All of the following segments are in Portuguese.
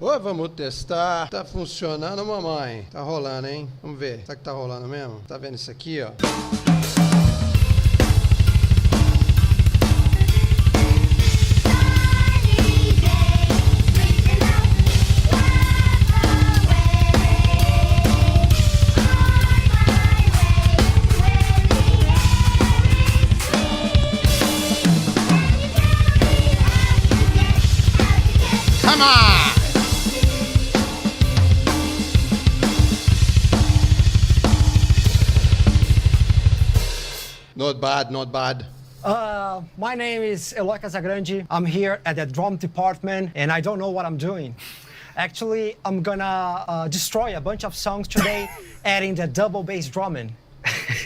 Ô, vamos testar. Tá funcionando, mamãe? Tá rolando, hein? Vamos ver. Será que tá rolando mesmo? Tá vendo isso aqui, ó? Come on! Not bad, not bad. My name is Eloy Casagrande. I'm here at the drum department and I don't know what I'm doing. Actually, I'm gonna destroy a bunch of songs today adding the double bass drumming.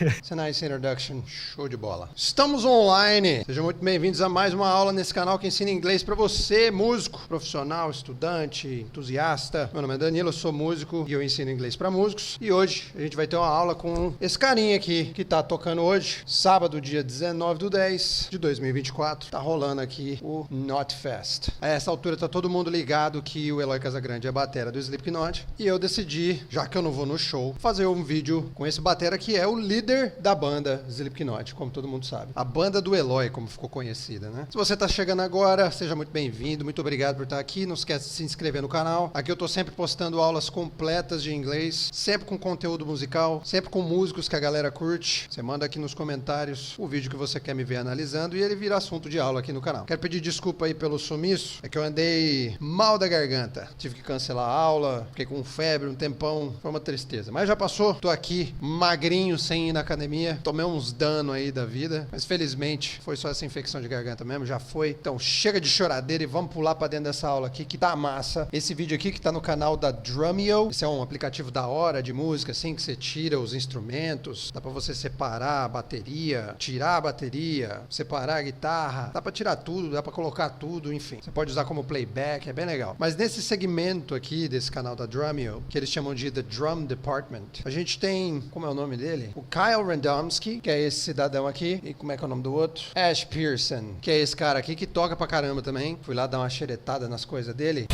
It's a nice introduction. Show de bola. Estamos online. Sejam muito bem-vindos a mais uma aula nesse canal que ensina inglês para você, músico, profissional, estudante, entusiasta. Meu nome é Danilo, eu sou músico e eu ensino inglês para músicos. E hoje a gente vai ter uma aula com esse carinha aqui que tá tocando hoje, sábado, dia 19/10 de 2024. Tá rolando aqui o Knotfest. A essa altura tá todo mundo ligado que o Eloy Casagrande é a batera do Slipknot. E eu decidi, já que eu não vou no show, fazer um vídeo com esse batera que é o líder da banda Slipknot, como todo mundo sabe. A banda do Eloy, como ficou conhecida, né? Se você tá chegando agora, seja muito bem-vindo, muito obrigado por estar aqui. Não esquece de se inscrever no canal. Aqui eu tô sempre postando aulas completas de inglês, sempre com conteúdo musical, sempre com músicos que a galera curte. Você manda aqui nos comentários o vídeo que você quer me ver analisando e ele vira assunto de aula aqui no canal. Quero pedir desculpa aí pelo sumiço, é que eu andei mal da garganta. Tive que cancelar a aula, fiquei com febre um tempão, foi uma tristeza. Mas já passou, tô aqui, magrinho, sem ir na academia, tomei uns danos aí da vida, mas felizmente foi só essa infecção de garganta mesmo, já foi. Então chega de choradeira e vamos pular pra dentro dessa aula aqui que tá massa. Esse vídeo aqui que tá no canal da Drumeo, esse é um aplicativo da hora de música, assim, que você tira os instrumentos, dá pra você separar a bateria, tirar a bateria, separar a guitarra, dá pra tirar tudo, dá pra colocar tudo, enfim. Você pode usar como playback, é bem legal. Mas nesse segmento aqui desse canal da Drumeo, que eles chamam de The Drum Department, a gente tem, como é o nome dele? O Kyle Radomski, que é esse cidadão aqui. E como é que é o nome do outro? Ash Pearson, que é esse cara aqui que toca pra caramba também. Fui lá dar uma xeretada nas coisas dele.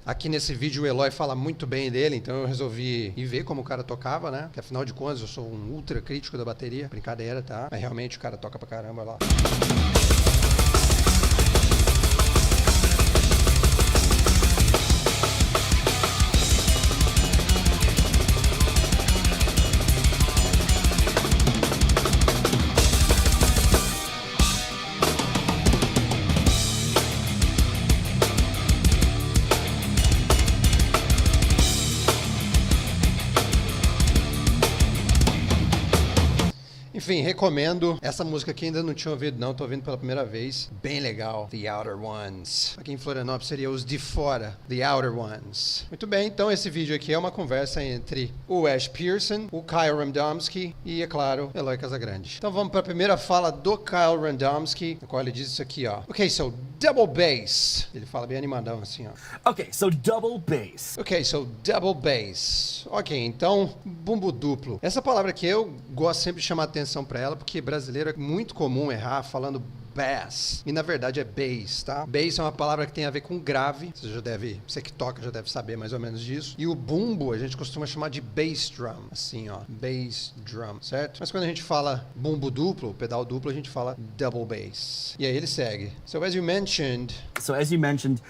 Aqui nesse vídeo o Eloy fala muito bem dele, então eu resolvi ir ver como o cara tocava, né? Porque afinal de contas eu sou um ultra crítico da bateria. Brincadeira, tá? Mas realmente o cara toca pra caramba lá. Enfim, recomendo. Essa música aqui ainda não tinha ouvido, não. Tô ouvindo pela primeira vez. Bem legal. The Outer Ones. Aqui em Florianópolis seria os de fora. The Outer Ones. Muito bem, então esse vídeo aqui é uma conversa entre o Ash Pearson, o Kyle Radomski e, é claro, Eloy Casagrande. Então vamos para a primeira fala do Kyle Radomski, no qual ele diz isso aqui, ó. Ok, so double bass. Ele fala bem animadão assim, ó. Okay, so double bass. Ok, so double bass. Ok, então, bumbo duplo. Essa palavra aqui eu gosto sempre de chamar atenção para ela, porque brasileiro é muito comum errar falando bass, e na verdade é bass, tá? Bass é uma palavra que tem a ver com grave, você que toca já deve saber mais ou menos disso, e o bumbo a gente costuma chamar de bass drum, assim ó, bass drum, certo? Mas quando a gente fala bumbo duplo, pedal duplo, a gente fala double bass. E aí ele segue. So as you mentioned,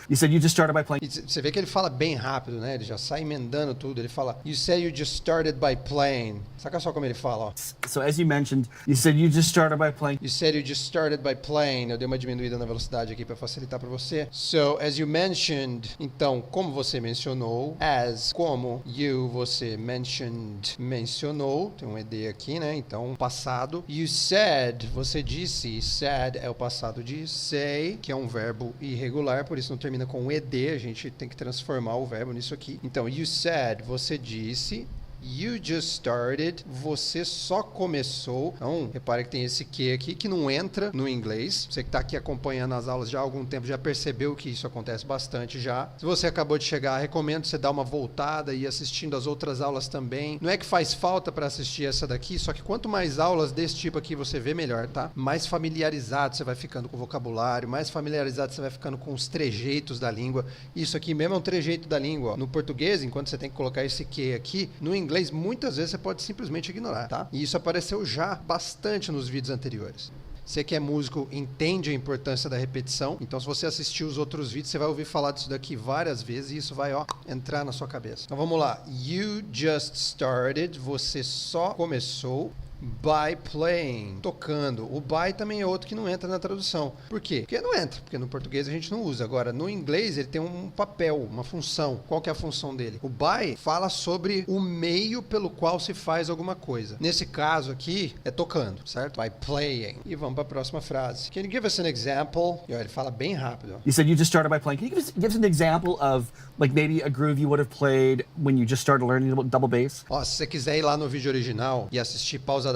You said you just started by playing. e você vê que ele fala bem rápido, né? Ele já sai emendando tudo, ele fala, you said you just started by playing. Saca só como ele fala, ó. So as you mentioned, you said you just started by playing. You said you just started by playing. Eu dei uma diminuída na velocidade aqui para facilitar para você. So, as you mentioned, então, como você mencionou, as, como, you, você mentioned, mencionou, tem um ED aqui, né? Então, passado. You said, você disse, said é o passado de say, que é um verbo irregular, por isso não termina com ED, a gente tem que transformar o verbo nisso aqui. Então, you said, você disse, You just started. Você só começou. Então, repare que tem esse que aqui que não entra no inglês. Você que está aqui acompanhando as aulas já há algum tempo já percebeu que isso acontece bastante já. Se você acabou de chegar, recomendo você dar uma voltada e ir assistindo as outras aulas também. Não é que faz falta para assistir essa daqui, só que quanto mais aulas desse tipo aqui você vê, melhor, tá? Mais familiarizado você vai ficando com o vocabulário, mais familiarizado você vai ficando com os trejeitos da língua. Isso aqui mesmo é um trejeito da língua. No português, enquanto você tem que colocar esse que aqui, no inglês, muitas vezes você pode simplesmente ignorar, tá? E isso apareceu já bastante nos vídeos anteriores. Você que é músico entende a importância da repetição, então se você assistir os outros vídeos, você vai ouvir falar disso daqui várias vezes e isso vai, entrar na sua cabeça. Então vamos lá. You just started, você só começou. By playing, tocando. O by também é outro que não entra na tradução. Por quê? Porque não entra, porque no português a gente não usa. Agora, no inglês ele tem um papel, uma função. Qual que é a função dele? O by fala sobre o meio pelo qual se faz alguma coisa. Nesse caso aqui, é tocando, certo? By playing. E vamos para a próxima frase. Can you give us an example? E olha, ele fala bem rápido. You said you just started by playing. Can you give us an example of, like, maybe a groove you would have played when you just started learning double bass? Ó, se você quiser ir lá no vídeo original e assistir pausadamente,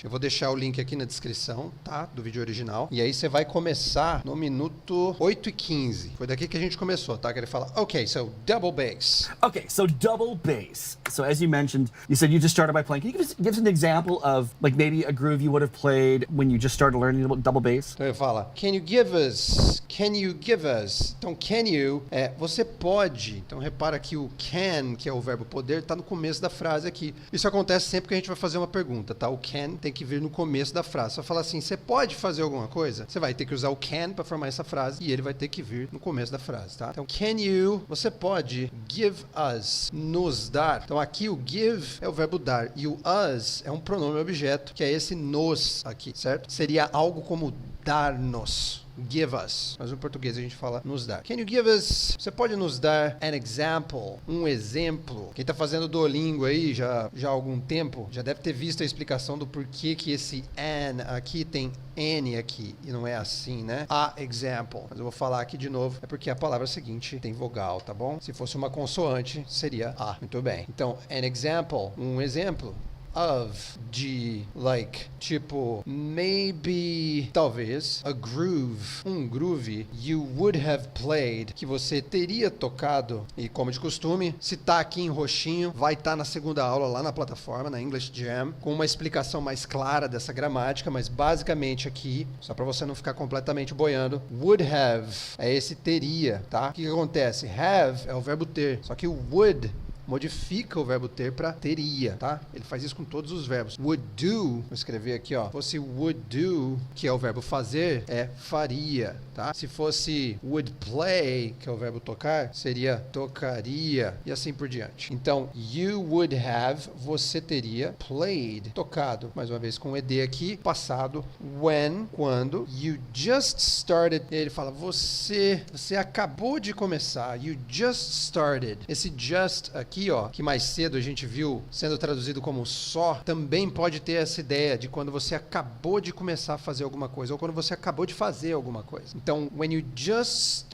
eu vou deixar o link aqui na descrição, tá? Do vídeo original. E aí você vai começar no minuto 8:15. Foi daqui que a gente começou, tá? Que ele fala, okay, so double bass. Okay, so double bass. So as you mentioned, you said you just started by playing. Can you give us an example of, like, maybe a groove you would have played when you just started learning double bass? Então ele fala, can you give us? Can you give us? Então, can you você pode. Então repara que o can, que é o verbo poder, tá no começo da frase aqui. Isso acontece sempre que a gente vai fazer uma pergunta, tá? O can tem que vir no começo da frase. Só falar assim, você pode fazer alguma coisa? Você vai ter que usar o can para formar essa frase e ele vai ter que vir no começo da frase, tá? Então, can you, você pode give us, nos dar. Então, aqui o give é o verbo dar e o us é um pronome objeto, que é esse nos aqui, certo? Seria algo como dar-nos. Give us. Mas no português a gente fala nos dar. Can you give us? Você pode nos dar an example? Um exemplo. Quem está fazendo Duolingo aí já há algum tempo, já deve ter visto a explicação do porquê que esse an aqui tem N aqui e não é assim, né? A example. Mas eu vou falar aqui de novo. É porque a palavra seguinte tem vogal, tá bom? Se fosse uma consoante, seria A. Muito bem. Então, an example. Um exemplo. Of, de, like, tipo, maybe, talvez, a groove, um groove you would have played, que você teria tocado, e como de costume, se tá aqui em roxinho, vai estar na segunda aula lá na plataforma, na English Jam, com uma explicação mais clara dessa gramática, mas basicamente aqui, só para você não ficar completamente boiando, would have é esse teria, tá? O que acontece? Have é o verbo ter, só que o would modifica o verbo ter para teria, tá? Ele faz isso com todos os verbos. Would do, vou escrever aqui, ó. Se fosse would do, que é o verbo fazer, é faria, tá? Se fosse would play, que é o verbo tocar, seria tocaria e assim por diante. Então, you would have, você teria played, tocado, mais uma vez com ed aqui, passado, when, quando, you just started, ele fala, você acabou de começar, you just started. Esse just aqui, ó, que mais cedo a gente viu sendo traduzido como só, também pode ter essa ideia de quando você acabou de começar a fazer alguma coisa ou quando você acabou de fazer alguma coisa. Então, when you just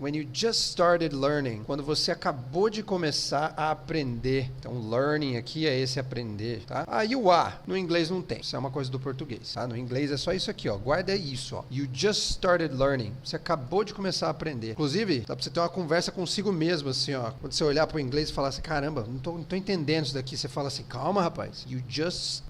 started learning, quando você acabou de começar a aprender. Então, learning aqui é esse aprender, tá? E o a, no inglês não tem. Isso é uma coisa do português, tá? No inglês é só isso aqui, ó. Guarda isso, ó. You just started learning. Você acabou de começar a aprender. Inclusive, dá pra você ter uma conversa consigo mesmo, assim, ó. Quando você olhar pro inglês e falar assim, caramba, não tô entendendo isso daqui. Você fala assim, calma, rapaz. You just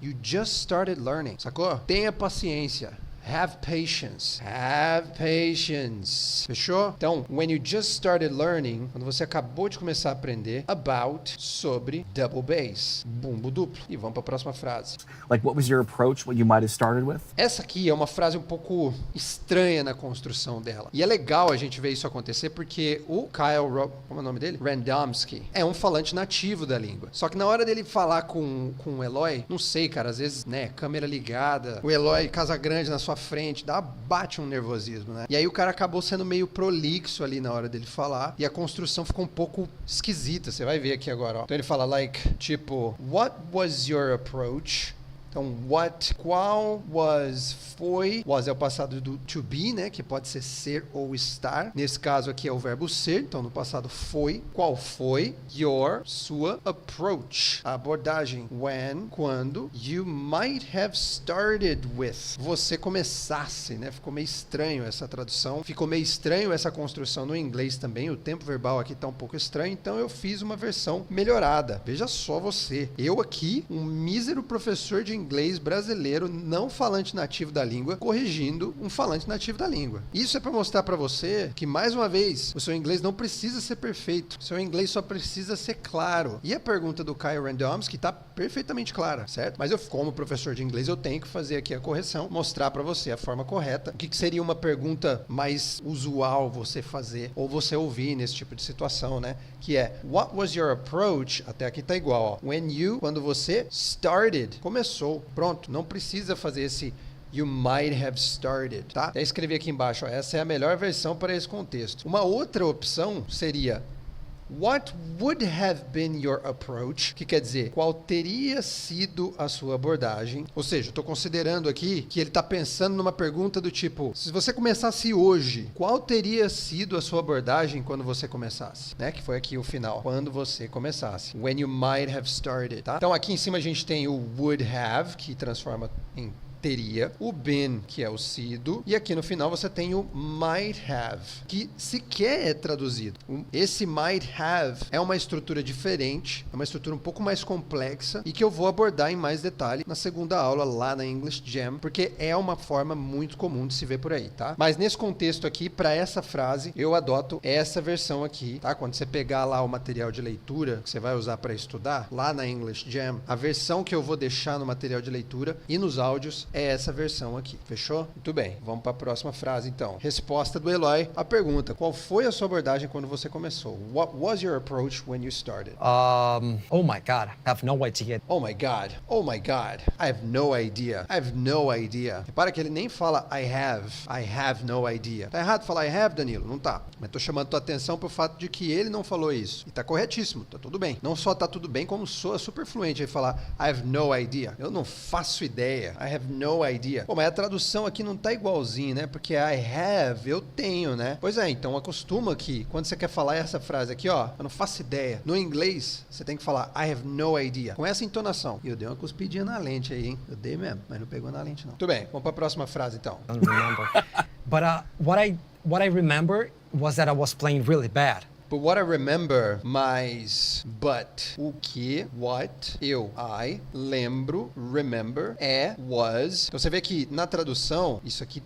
started learning. Sacou? Tenha paciência. Have patience. Have patience. Fechou? Então, when you just started learning, quando você acabou de começar a aprender about, sobre double bass, bumbo duplo. E vamos para a próxima frase. Like, what was your approach, what you might have started with? Essa aqui é uma frase um pouco estranha na construção dela. E é legal a gente ver isso acontecer porque o Kyle, como é o nome dele? Randomski, é um falante nativo da língua. Só que na hora dele falar com o Eloy, não sei, cara, às vezes, né, câmera ligada, o Eloy Casagrande na sua frente, bate um nervosismo, né? E aí o cara acabou sendo meio prolixo ali na hora dele falar e a construção ficou um pouco esquisita. Você vai ver aqui agora, ó. Então ele fala like, tipo, what was your approach? Então, what, qual, was, foi. Was é o passado do to be, né? Que pode ser ou estar. Nesse caso aqui é o verbo ser. Então, no passado foi. Qual foi? Your, sua approach. A abordagem. When, quando. You might have started with. Você começasse, né? Ficou meio estranho essa tradução. Ficou meio estranho essa construção no inglês também. O tempo verbal aqui tá um pouco estranho. Então, eu fiz uma versão melhorada. Veja só você. Eu aqui, um mísero professor de inglês brasileiro, não falante nativo da língua, corrigindo um falante nativo da língua. Isso é para mostrar para você que, mais uma vez, o seu inglês não precisa ser perfeito. O seu inglês só precisa ser claro. E a pergunta do Kyle Randomski está perfeitamente clara, certo? Mas eu, como professor de inglês, eu tenho que fazer aqui a correção, mostrar para você a forma correta. O que seria uma pergunta mais usual você fazer ou você ouvir nesse tipo de situação, né? Que é, what was your approach? Até aqui tá igual, ó. When you, quando você started, começou. Pronto, não precisa fazer esse you might have started, tá? Até escrevi aqui embaixo, ó, essa é a melhor versão para esse contexto. Uma outra opção seria what would have been your approach? Que quer dizer, qual teria sido a sua abordagem? Ou seja, eu estou considerando aqui que ele está pensando numa pergunta do tipo, se você começasse hoje, qual teria sido a sua abordagem quando você começasse? Né? Que foi aqui o final, quando você começasse. When you might have started, tá? Então aqui em cima a gente tem o would have, que transforma em teria, o been, que é o sido, e aqui no final você tem o might have, que sequer é traduzido. Esse might have é uma estrutura diferente, é uma estrutura um pouco mais complexa e que eu vou abordar em mais detalhe na segunda aula lá na English Jam, porque é uma forma muito comum de se ver por aí, tá? Mas nesse contexto aqui, para essa frase, eu adoto essa versão aqui, tá? Quando você pegar lá o material de leitura que você vai usar para estudar, lá na English Jam, a versão que eu vou deixar no material de leitura e nos áudios é essa versão aqui. Fechou? Muito bem. Vamos para a próxima frase, então. Resposta do Eloy à pergunta. Qual foi a sua abordagem quando você começou? What was your approach when you started? Oh my God, I have no idea. Oh my God. Oh my God. I have no idea. I have no idea. Repara que ele nem fala I have no idea. Tá errado falar I have, Danilo? Não tá. Mas tô chamando tua atenção pro fato de que ele não falou isso. E tá corretíssimo. Tá tudo bem. Não só tá tudo bem, como soa super fluente aí falar I have no idea. Eu não faço ideia. I have no idea. Pô, mas a tradução aqui não tá igualzinho, né? Porque I have, eu tenho, né? Pois é, então acostuma que quando você quer falar essa frase aqui, ó, eu não faço ideia. No inglês, você tem que falar I have no idea. Com essa entonação. E eu dei uma cuspidinha na lente aí, hein? Eu dei mesmo, mas não pegou na lente, não. Tudo bem, vamos pra próxima frase, então. I don't remember. But what I remember was that I was playing really bad. But what I remember, mas, but, o que, what, eu, I, lembro, remember, was. Então você vê que na tradução, isso aqui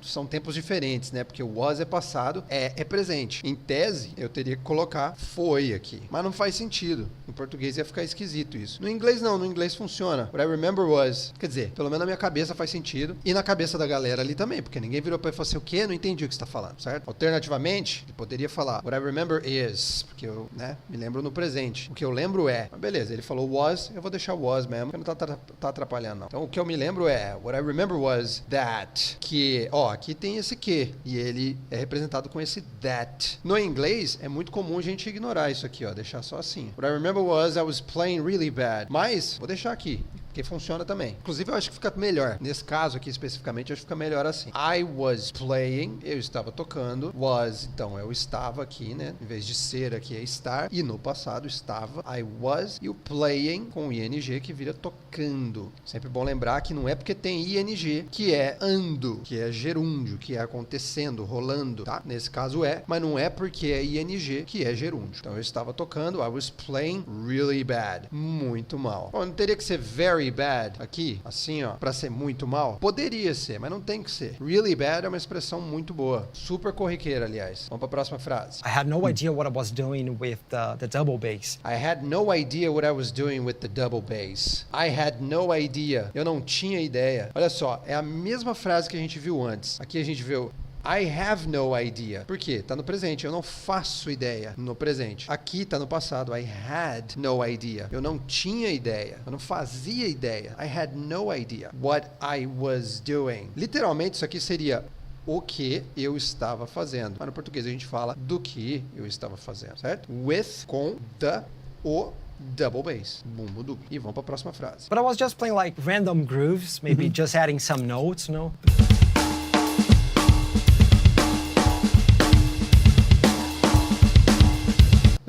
são tempos diferentes, né? Porque o was é passado, é presente. Em tese, eu teria que colocar foi aqui. Mas não faz sentido. Em português ia ficar esquisito isso. No inglês não, no inglês funciona. What I remember was, quer dizer, pelo menos na minha cabeça faz sentido. E na cabeça da galera ali também, porque ninguém virou pra ele e falou assim, o quê? Não entendi o que você tá falando, certo? Alternativamente, ele poderia falar, what I remember is, porque eu, né, me lembro no presente. O que eu lembro é, mas beleza, ele falou was, eu vou deixar was mesmo, porque não tá atrapalhando não. Então o que eu me lembro é, what I remember was that, que, ó, aqui tem esse que, e ele é representado com esse that. No inglês, é muito comum a gente ignorar isso aqui, ó, deixar só assim. What I remember was I was playing really bad. Mas, vou deixar aqui, porque funciona também. Inclusive, eu acho que fica melhor. Nesse caso aqui, especificamente, eu acho que fica melhor assim. I was playing, eu estava tocando. Was, então, eu estava aqui, né? Em vez de ser aqui, é estar. E no passado, estava. I was. E o playing, com ing, que vira tocando. Sempre bom lembrar que não é porque tem ing, que é ando, que é gerúndio, que é acontecendo, rolando, tá? Nesse caso é, mas não é porque é ing, que é gerúndio. Então, eu estava tocando. I was playing really bad. Muito mal. Bom, não teria que ser very bad aqui, assim, ó, pra ser muito mal? Poderia ser, mas não tem que ser. Really bad é uma expressão muito boa. Super corriqueira, aliás. Vamos pra próxima frase. I had no idea what I was doing with the double bass. I had no idea what I was doing with the double bass. I had no idea. Eu não tinha ideia. Olha só, é a mesma frase que a gente viu antes. Aqui a gente viu I have no idea. Por quê? Tá no presente. Eu não faço ideia no presente. Aqui tá no passado. I had no idea. Eu não tinha ideia. Eu não fazia ideia. I had no idea what I was doing. Literalmente, isso aqui seria o que eu estava fazendo. Mas no português a gente fala do que eu estava fazendo, certo? With, com, the, o double bass, bumbo duplo. E vamos para a próxima frase. But I was just playing like random grooves, maybe just adding some notes, you know?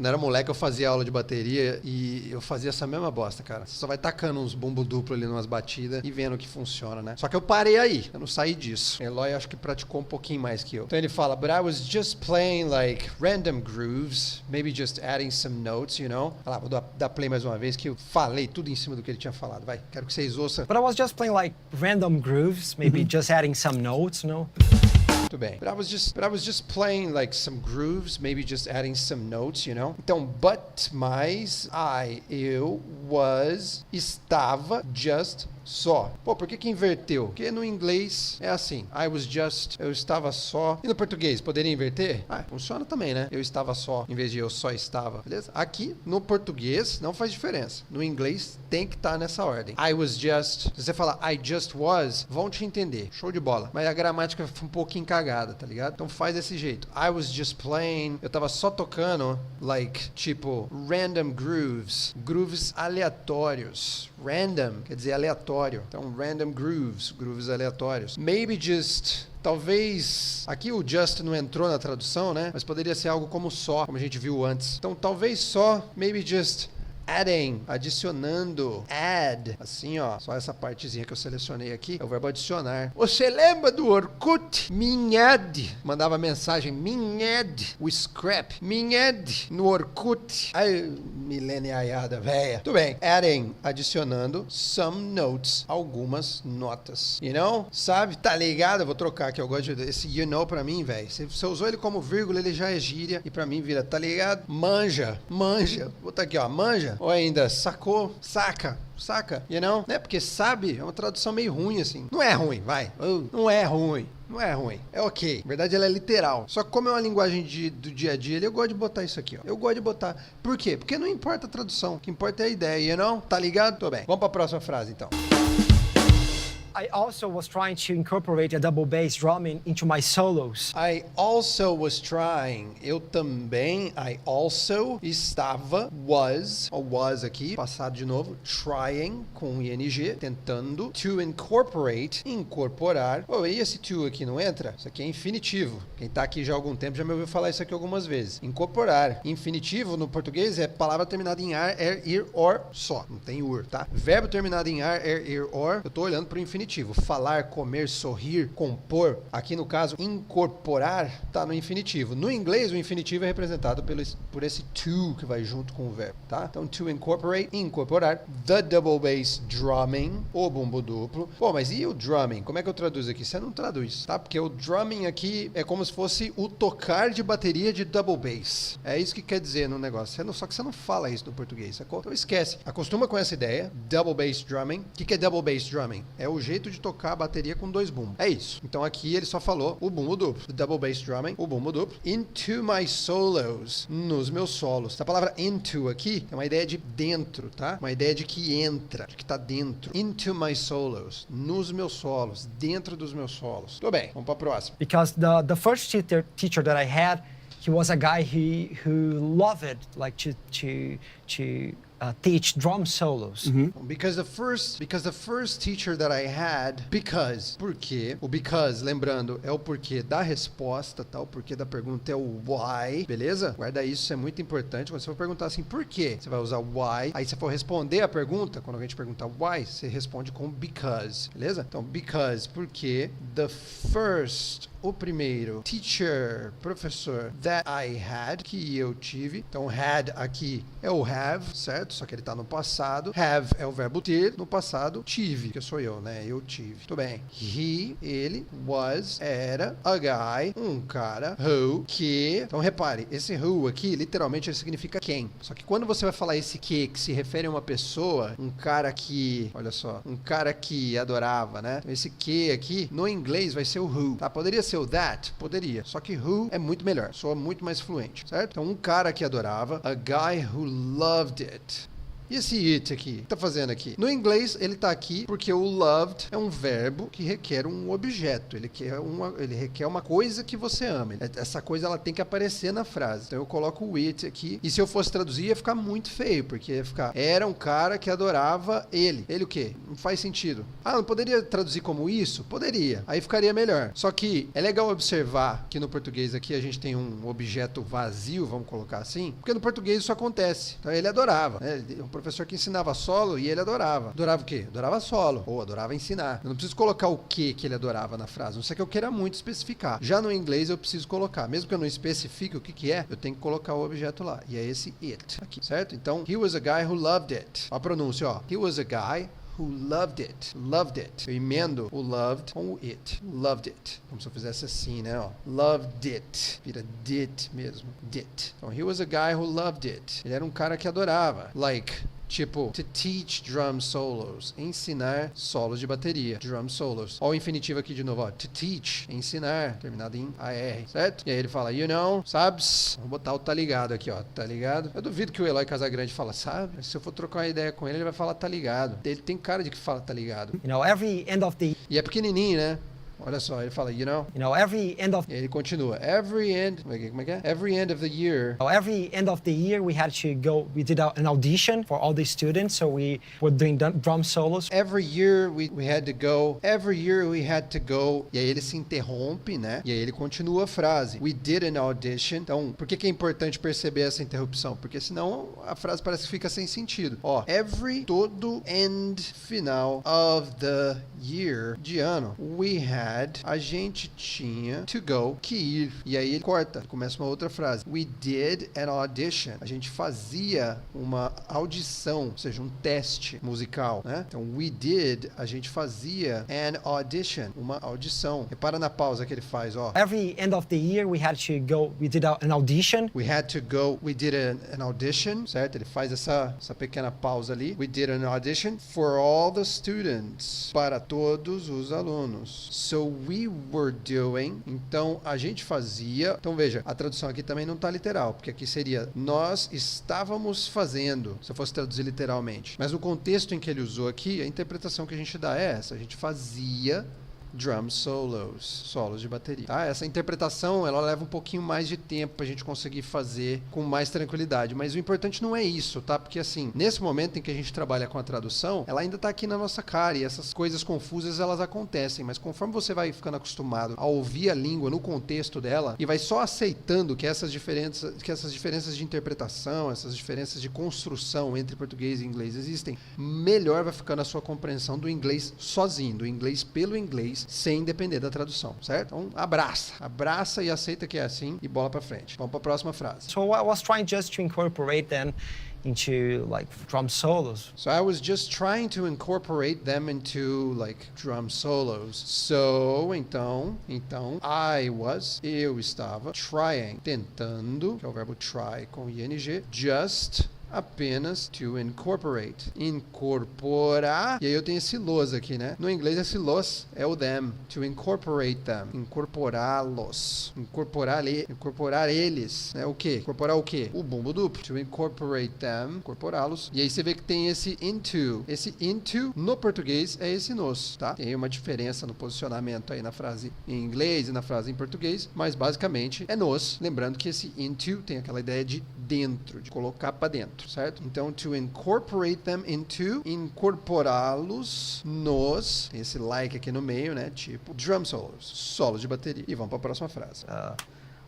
Quando eu era moleque, eu fazia aula de bateria e eu fazia essa mesma bosta, cara. Você só vai tacando uns bumbo duplo ali numas batidas e vendo que funciona, né? Só que eu parei aí, eu não saí disso. Eloy acho que praticou um pouquinho mais que eu. Então ele fala, but I was just playing like random grooves, maybe just adding some notes, you know? Olha lá, vou dar play mais uma vez que eu falei tudo em cima do que ele tinha falado. Vai, quero que vocês ouçam. But I was just playing like random grooves, maybe just adding some notes, you know? Muito bem. But I was just playing like some grooves, maybe just adding some notes, you know? Então, mais, eu, estava, just, só. Pô, por que inverteu? Porque no inglês é assim. I was just, eu estava só. E no português, poderia inverter? Funciona também, né? Eu estava só, em vez de eu só estava. Beleza? Aqui, no português, não faz diferença. No inglês, tem que estar nessa ordem. I was just, se você falar I just was, vão te entender. Show de bola. Mas a gramática foi um pouquinho cagada, tá ligado? Então faz desse jeito. I was just playing, eu tava só tocando, like, tipo, random grooves. Grooves aleatórios. Random quer dizer aleatório. Então, random grooves, grooves aleatórios. Maybe just, talvez, aqui o just não entrou na tradução, né? Mas poderia ser algo como só, como a gente viu antes. Então, talvez só, maybe just adding, adicionando, add, assim ó, só essa partezinha que eu selecionei aqui, é o verbo adicionar. Você lembra do Orkut? Minhad, mandava mensagem, Minhad, o scrap, Minhad, no Orkut. Ai, mileniaiada véia. Tudo bem, adding, adicionando, some notes, algumas notas. You know? Sabe? Tá ligado? Eu vou trocar aqui, eu gosto desse you know pra mim, velho. Se você usou ele como vírgula, ele já é gíria, e pra mim vira, tá ligado? Manja, manja. Vou botar aqui ó, manja. Ou ainda, sacou, saca, you know? Né? Porque sabe é uma tradução meio ruim, assim. Não é ruim, vai. Não é ruim. Não é ruim. É ok. Na verdade, ela é literal. Só que como é uma linguagem do dia a dia, eu gosto de botar isso aqui, ó. Eu gosto de botar. Por quê? Porque não importa a tradução. O que importa é a ideia, you know? Tá ligado? Tô bem. Vamos pra próxima frase, então. I also was trying to incorporate a double bass drumming into my solos. I also was trying. Eu também. I also estava. Was aqui. Passado de novo. Trying com ing. Tentando. To incorporate. Incorporar. Oh, e esse to aqui não entra? Isso aqui é infinitivo. Quem tá aqui já há algum tempo já me ouviu falar isso aqui algumas vezes. Incorporar. Infinitivo no português é palavra terminada em ar, ir, or, só. Não tem ur, tá? Verbo terminado em ar, ir, or. Eu tô olhando pro infinitivo. Falar, comer, sorrir, compor. Aqui no caso, incorporar tá no infinitivo. No inglês, o infinitivo é representado por esse to que vai junto com o verbo, tá? Então, to incorporate, incorporar. The double bass drumming, o bumbo duplo. Pô, mas e o drumming? Como é que eu traduzo aqui? Você não traduz, tá? Porque o drumming aqui é como se fosse o tocar de bateria de double bass. É isso que quer dizer no negócio. Só que você não fala isso no português, sacou? Então esquece. Acostuma com essa ideia. Double bass drumming. O que é double bass drumming? É o jeito de tocar a bateria com dois bumbos. É isso. Então aqui ele só falou o bumbo duplo. The double bass drumming, o bumbo duplo. Into my solos, nos meus solos. A palavra into aqui é uma ideia de dentro, tá? Uma ideia de que entra, de que tá dentro. Into my solos, nos meus solos, dentro dos meus solos. Tudo bem, vamos pra próxima. Because the first teacher that I had, he was a guy who loved it, like to teach drum solos. Because the first teacher that I had, porque, o because, lembrando, é o porquê da resposta, tá? O porquê da pergunta é o why, beleza? Guarda isso é muito importante. Quando você for perguntar assim, por quê? Você vai usar why. Aí se for responder a pergunta, quando a gente pergunta why, você responde com because, beleza? Então, because, porque, o primeiro teacher, professor, that I had, que eu tive. Então, had aqui é o have, certo? Só que ele tá no passado. Have é o verbo ter. No passado, tive, que sou eu, né? Eu tive. Tudo bem. Ele, was, era, a guy, um cara, who, que... Então, repare, esse who aqui, literalmente, ele significa quem. Só que quando você vai falar esse que se refere a uma pessoa, um cara que, olha só, um cara que adorava, né? Então, esse que aqui, no inglês, vai ser o who, tá? Poderia ser o that? Poderia. Só que who é muito melhor. Soa muito mais fluente, certo? Então, um cara que adorava, a guy who loved it. E esse it aqui? O que tá fazendo aqui? No inglês, ele tá aqui porque o loved é um verbo que requer um objeto. Ele requer uma coisa que você ama. Essa coisa, ela tem que aparecer na frase. Então, eu coloco o it aqui. E se eu fosse traduzir, ia ficar muito feio, porque ia ficar, era um cara que adorava ele. Ele o quê? Não faz sentido. Ah, não poderia traduzir como isso? Poderia. Aí ficaria melhor. Só que é legal observar que no português aqui a gente tem um objeto vazio, vamos colocar assim, porque no português isso acontece. Então ele adorava, né? Um professor que ensinava solo e ele adorava. Adorava o quê? Adorava solo, ou adorava ensinar. Eu não preciso colocar o que ele adorava na frase, não sei que eu queira muito especificar. Já no inglês eu preciso colocar, mesmo que eu não especifique o que é, eu tenho que colocar o objeto lá, e é esse it aqui, certo? Então, he was a guy who loved it. A pronúncia, ó. He was a guy who loved it. Loved it. Eu emendo o loved com o it. Loved it. Como se eu fizesse assim, né? Ó. Loved it. Vira did mesmo. Did. Então, he was a guy who loved it. Ele era um cara que adorava. Like, tipo, to teach drum solos. Ensinar solos de bateria. Drum solos. Ó o infinitivo aqui de novo, ó. To teach. Ensinar. Terminado em AR. Certo? E aí ele fala, you know, sabes? Vamos botar o tá ligado aqui, ó. Tá ligado? Eu duvido que o Eloy Casagrande fala, sabe? Se eu for trocar uma ideia com ele, ele vai falar tá ligado. Ele tem cara de que fala tá ligado. You know, every end of the E é pequenininho, né? Olha só, ele fala, you know. every end of E ele continua. Every end... Como é que é? Every end of the year. every end of the year we had to go. We did an audition for all the students, so we were doing drum solos. Every year we had to go. Every year we had to go. E aí ele se interrompe, né? E aí ele continua a frase. We did an audition. Então, por que é importante perceber essa interrupção? Porque senão a frase parece que fica sem sentido. Ó, every, todo, end, final of the year, de ano, we had, a gente tinha to go, que ir. E aí ele corta, começa uma outra frase. We did an audition. A gente fazia uma audição, ou seja, um teste musical, né? Então, we did, a gente fazia an audition, uma audição. Repara na pausa que ele faz, ó. Every end of the year we had to go. We did an audition. We had to go, we did an audition, certo? Ele faz essa pequena pausa ali. We did an audition for all the students, para todos os alunos. So we were doing, então a gente fazia. Então veja, a tradução aqui também não está literal, porque aqui seria nós estávamos fazendo, se eu fosse traduzir literalmente. Mas no contexto em que ele usou aqui, a interpretação que a gente dá é essa: a gente fazia drum solos, solos de bateria. Tá? Essa interpretação, ela leva um pouquinho mais de tempo pra gente conseguir fazer com mais tranquilidade, mas o importante não é isso, tá? Porque assim, nesse momento em que a gente trabalha com a tradução, ela ainda tá aqui na nossa cara e essas coisas confusas, elas acontecem, mas conforme você vai ficando acostumado a ouvir a língua no contexto dela e vai só aceitando que essas diferenças de interpretação, essas diferenças de construção entre português e inglês existem, melhor vai ficando a sua compreensão do inglês sozinho, do inglês pelo inglês, sem depender da tradução, certo? Então, abraça e aceita que é assim e bola pra frente. Vamos pra próxima frase. So I was trying just to incorporate them into like drum solos. So I was just trying to incorporate them into like drum solos. So, então, eu estava trying, tentando, que é o verbo try com ing, just, apenas, to incorporate, incorporar, e aí eu tenho esse los aqui, né? No inglês esse los é o them, to incorporate them, incorporá-los, incorporar eles, né? O quê? Incorporar o quê? O bumbo duplo, to incorporate them, incorporá-los, e aí você vê que tem esse into no português é esse nos, tá? Tem uma diferença no posicionamento aí na frase em inglês e na frase em português, mas basicamente é nos, lembrando que esse into tem aquela ideia de dentro, de colocar para dentro, certo? Então, to incorporate them into, incorporá-los nos, tem esse like aqui no meio, né? Tipo, drum solos, solos de bateria. E vamos para a próxima frase.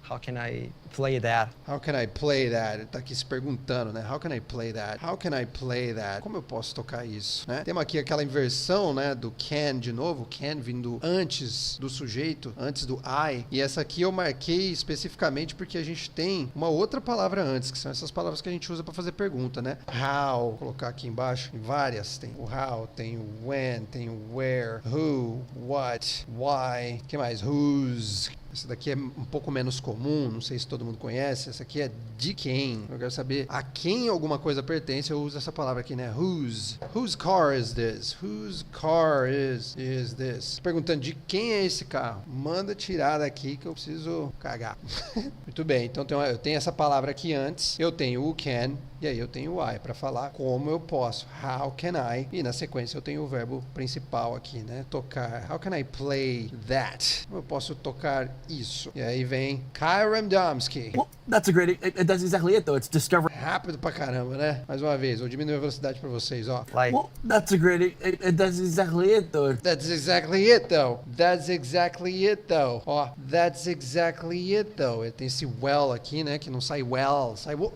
How can I play that? How can I play that? Ele tá aqui se perguntando, né? How can I play that? How can I play that? Como eu posso tocar isso, né? Temos aqui aquela inversão, né, do can de novo, can vindo antes do sujeito, antes do I. E essa aqui eu marquei especificamente porque a gente tem uma outra palavra antes, que são essas palavras que a gente usa para fazer pergunta, né? How, vou colocar aqui embaixo, várias. Tem o how, tem o when, tem o where, who, what, why, que mais? Whose, Essa daqui é um pouco menos comum, não sei se todo mundo conhece. Essa aqui é de quem. Eu quero saber a quem alguma coisa pertence. Eu uso essa palavra aqui, né? Whose car is this? Whose car is this? Perguntando de quem é esse carro. Manda tirar daqui que eu preciso cagar. Muito bem, então eu tenho essa palavra aqui antes. Eu tenho o can. E aí eu tenho o I para falar como eu posso. How can I? E na sequência eu tenho o verbo principal aqui, né? Tocar. How can I play that? Como eu posso tocar isso? E aí vem Kyram Domsky. Well, that's a great. That's exactly it, though. It's discovering. Rápido pra caramba, né? Mais uma vez, vou diminuir a velocidade pra vocês, ó. Like, Well, that's a great. That's exactly it, though. That's exactly it, though. That's exactly it, though. Ó, that's exactly it, though. Tem esse well aqui, né? Que não sai well, sai well,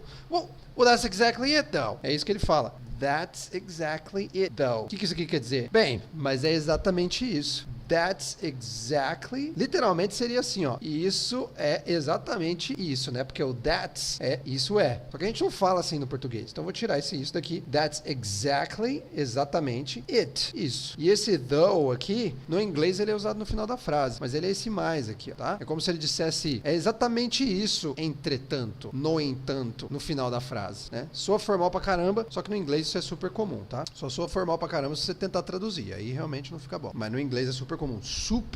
that's exactly it, though. É isso que ele fala. That's exactly it, though. O que isso aqui quer dizer? Bem, mas é exatamente isso. That's exactly. Literalmente seria assim, ó. Isso é exatamente isso, né? Porque o that's é isso é. Só que a gente não fala assim no português. Então eu vou tirar esse isso daqui. That's exactly, exatamente it. Isso. E esse though aqui, no inglês ele é usado no final da frase. Mas ele é esse mais aqui, ó, tá? É como se ele dissesse é exatamente isso, entretanto, no entanto, no final da frase, né? Soa formal pra caramba, só que no inglês isso é super comum, tá? Só soa formal pra caramba se você tentar traduzir. Aí realmente não fica bom. Mas no inglês é super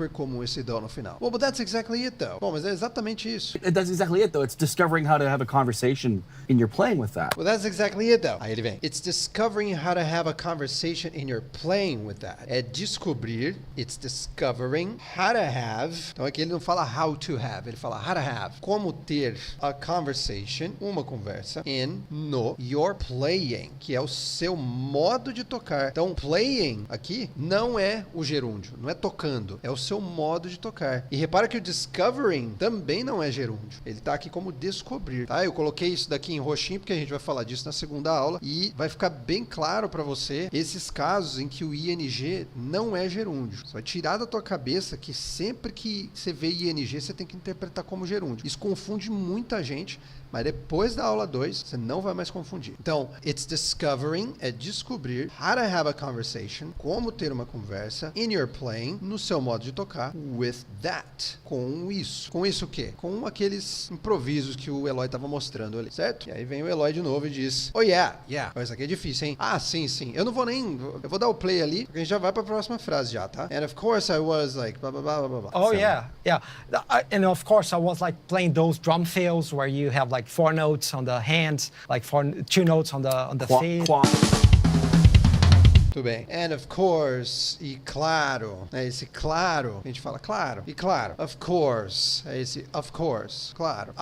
comum esse though no final. Well, but that's exactly it, though. Bom, mas é exatamente isso. That's exactly it, though. It's discovering how to have a conversation in your playing with that. Well, that's exactly it, though. Aí ele vem. It's discovering how to have a conversation in your playing with that. É descobrir. It's discovering how to have. Então aqui ele não fala how to have, ele fala how to have. Como ter a conversation, uma conversa, no your playing, que é o seu modo de tocar. Então, playing aqui não é o gerúndio, não é tocando, é o seu modo de tocar. E repara que o discovering também não é gerúndio. Ele tá aqui como descobrir, tá? Eu coloquei isso daqui em roxinho porque a gente vai falar disso na segunda aula e vai ficar bem claro para você esses casos em que o ing não é gerúndio. Você vai tirar da tua cabeça que sempre que você vê ing, você tem que interpretar como gerúndio. Isso confunde muita gente, mas depois da aula 2, você não vai mais confundir. Então, it's discovering é descobrir how to have a conversation, como ter uma conversa in your playing, no seu modo de tocar, with that, com isso. Com isso o quê? Com aqueles improvisos que o Eloy estava mostrando ali, certo? E aí vem o Eloy de novo e diz, oh yeah. Isso aqui é difícil, hein? Ah, sim. Eu não vou nem, eu vou dar o play ali, porque a gente já vai para a próxima frase já, tá? And of course I was like, blah, blah, blah, blah, blah. oh, yeah. And of course, I was like playing those drum fills where you have like 4 notes on the hands, like 2 notes on the feet. Tudo bem. And of course, e claro, é esse claro, a gente fala claro, e claro. Of course, é esse of course, claro.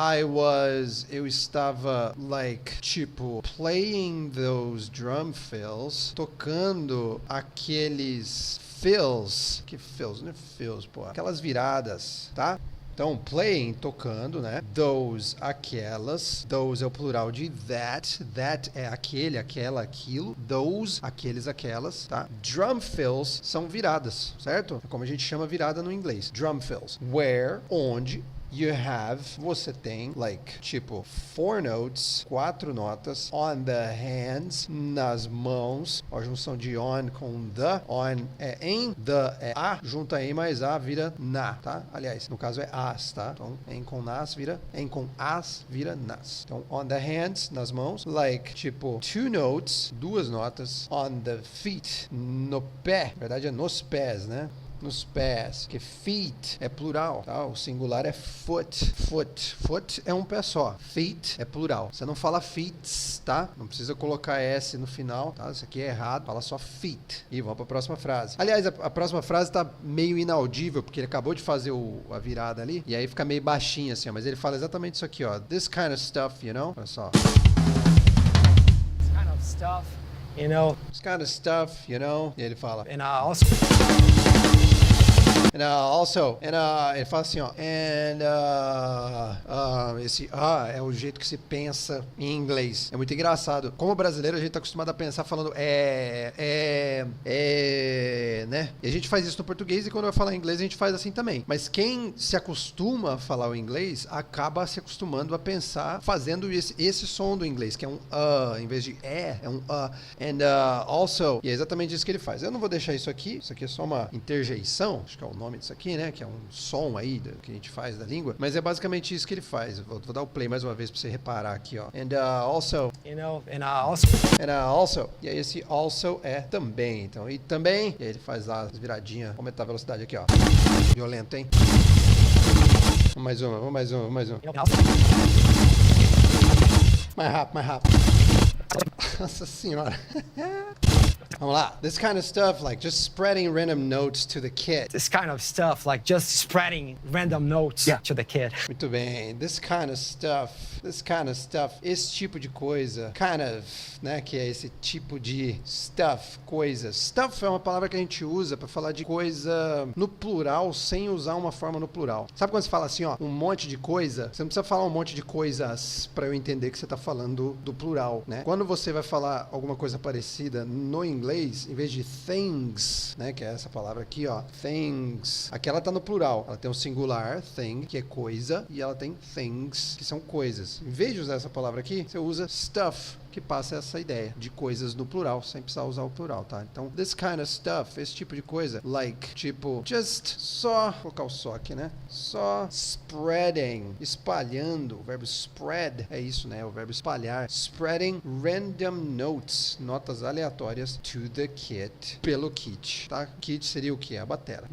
Eu estava, like, tipo, playing those drum fills, tocando aqueles fills, que fills, não é fills, pô, aquelas viradas, tá? Então, playing, tocando, né? Those, aquelas. Those é o plural de that. That é aquele, aquela, aquilo. Those, aqueles, aquelas, tá? Drum fills são viradas, certo? É como a gente chama virada no inglês. Drum fills. Where, onde, you have, você tem, like, tipo, 4 notes, 4 notas, on the hands, nas mãos, a junção de on com the, on é em, the é a, junta em mais a, vira na, tá? Aliás, no caso é as, tá? Então, em com nas vira, em com as vira nas. Então, on the hands, nas mãos, like, tipo, 2 notes, 2 notas, on the feet, no pé, na verdade é nos pés, né? Nos pés, que feet é plural, tá? O singular é foot. Foot é um pé só. Feet é plural. Você não fala feet, tá? Não precisa colocar S no final, tá? Isso aqui é errado. Fala só feet. E vamos para a próxima frase. Aliás, a próxima frase tá meio inaudível, porque ele acabou de fazer a virada ali, e aí fica meio baixinho assim, ó. Mas ele fala exatamente isso aqui, ó. This kind of stuff, you know? Olha só. This kind of stuff, you know. This kind of stuff, you know? E ele fala. And also... ele fala assim, ó, esse é o jeito que se pensa em inglês. É muito engraçado. Como brasileiro, a gente tá acostumado a pensar falando né? E a gente faz isso no português e quando vai falar inglês a gente faz assim também. Mas quem se acostuma a falar o inglês acaba se acostumando a pensar fazendo esse som do inglês, que é um em vez de é um and also. E é exatamente isso que ele faz. Eu não vou deixar isso aqui é só uma interjeição, acho que é o nome disso aqui, né? Que é um som aí que a gente faz da língua. Mas é basicamente isso que ele faz. Vou dar o play mais uma vez pra você reparar aqui, ó. And also... You know, and also... And also. E aí esse also é também. Então, e também. E aí ele faz lá as viradinhas. Vou aumentar a velocidade aqui, ó. Violento, hein? Mais uma. Mais uma. You know, and also... Mais rápido, mais rápido. Nossa senhora. Vamos lá. This kind of stuff, like just spreading random notes to the kid. This kind of stuff, like just spreading random notes to the kid. Muito bem. This kind of stuff. Esse tipo de coisa. Kind of, né? Que é esse tipo de stuff, coisa. Stuff é uma palavra que a gente usa pra falar de coisa no plural, sem usar uma forma no plural. Sabe quando você fala assim, ó, um monte de coisa? Você não precisa falar um monte de coisas pra eu entender que você tá falando do plural, né? Quando você vai falar alguma coisa parecida no inglês, em vez de things, né? Que é essa palavra aqui, ó. Things. Aqui ela tá no plural. Ela tem um singular, thing, que é coisa, e ela tem things, que são coisas. Em vez de usar essa palavra aqui, você usa stuff, que passa essa ideia de coisas no plural, sem precisar usar o plural, tá? Então, this kind of stuff, esse tipo de coisa, like, tipo, just, só, vou colocar o só aqui, né? Só spreading, espalhando, o verbo spread, é isso, né? O verbo espalhar. Spreading random notes, notas aleatórias to the kit, pelo kit, tá? Kit seria o quê? A batera.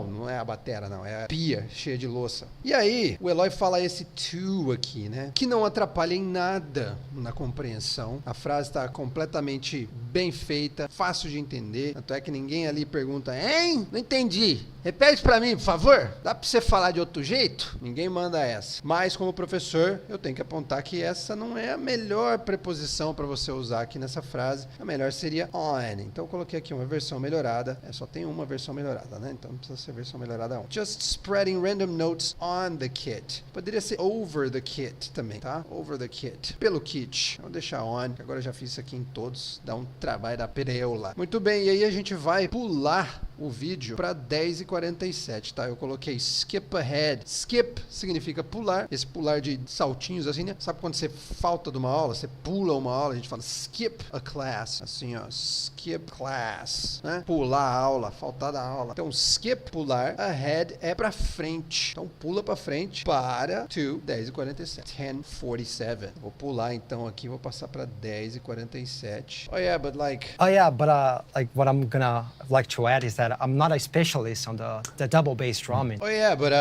Não é a batera, não, é a pia cheia de louça. E aí, o Eloy fala esse to aqui, né? Que não atrapalha em nada na compreensão. A frase está completamente bem feita, fácil de entender. Tanto é que ninguém ali pergunta, hein? Não entendi. Repete pra mim, por favor. Dá pra você falar de outro jeito? Ninguém manda essa. Mas, como professor, eu tenho que apontar que essa não é a melhor preposição para você usar aqui nessa frase. A melhor seria on. Então, eu coloquei aqui uma versão melhorada. Só tem uma versão melhorada, né? Então, não precisa ser versão melhorada 1. Just spreading random notes on the kit. Poderia ser over the kit também, tá? Over the kit. Pelo kit. Vou deixar on, que agora eu já fiz isso aqui em todos. Dá um trabalho da pereula. Muito bem, e aí a gente vai pular o vídeo para 10h47, tá? Eu coloquei skip ahead. Skip significa pular. Esse pular de saltinhos assim, né? Sabe quando você falta de uma aula, você pula uma aula, a gente fala skip a class. Assim, ó, skip class, né? Pular a aula, faltar da aula. Então, skip, pular, ahead é para frente. Então, pula para frente para 10h47. 10:47. Vou pular então aqui, vou passar para 10h47. Oh yeah, but like Like what I'm gonna like to add is that I'm not a specialist on the double bass drumming. Oh yeah, but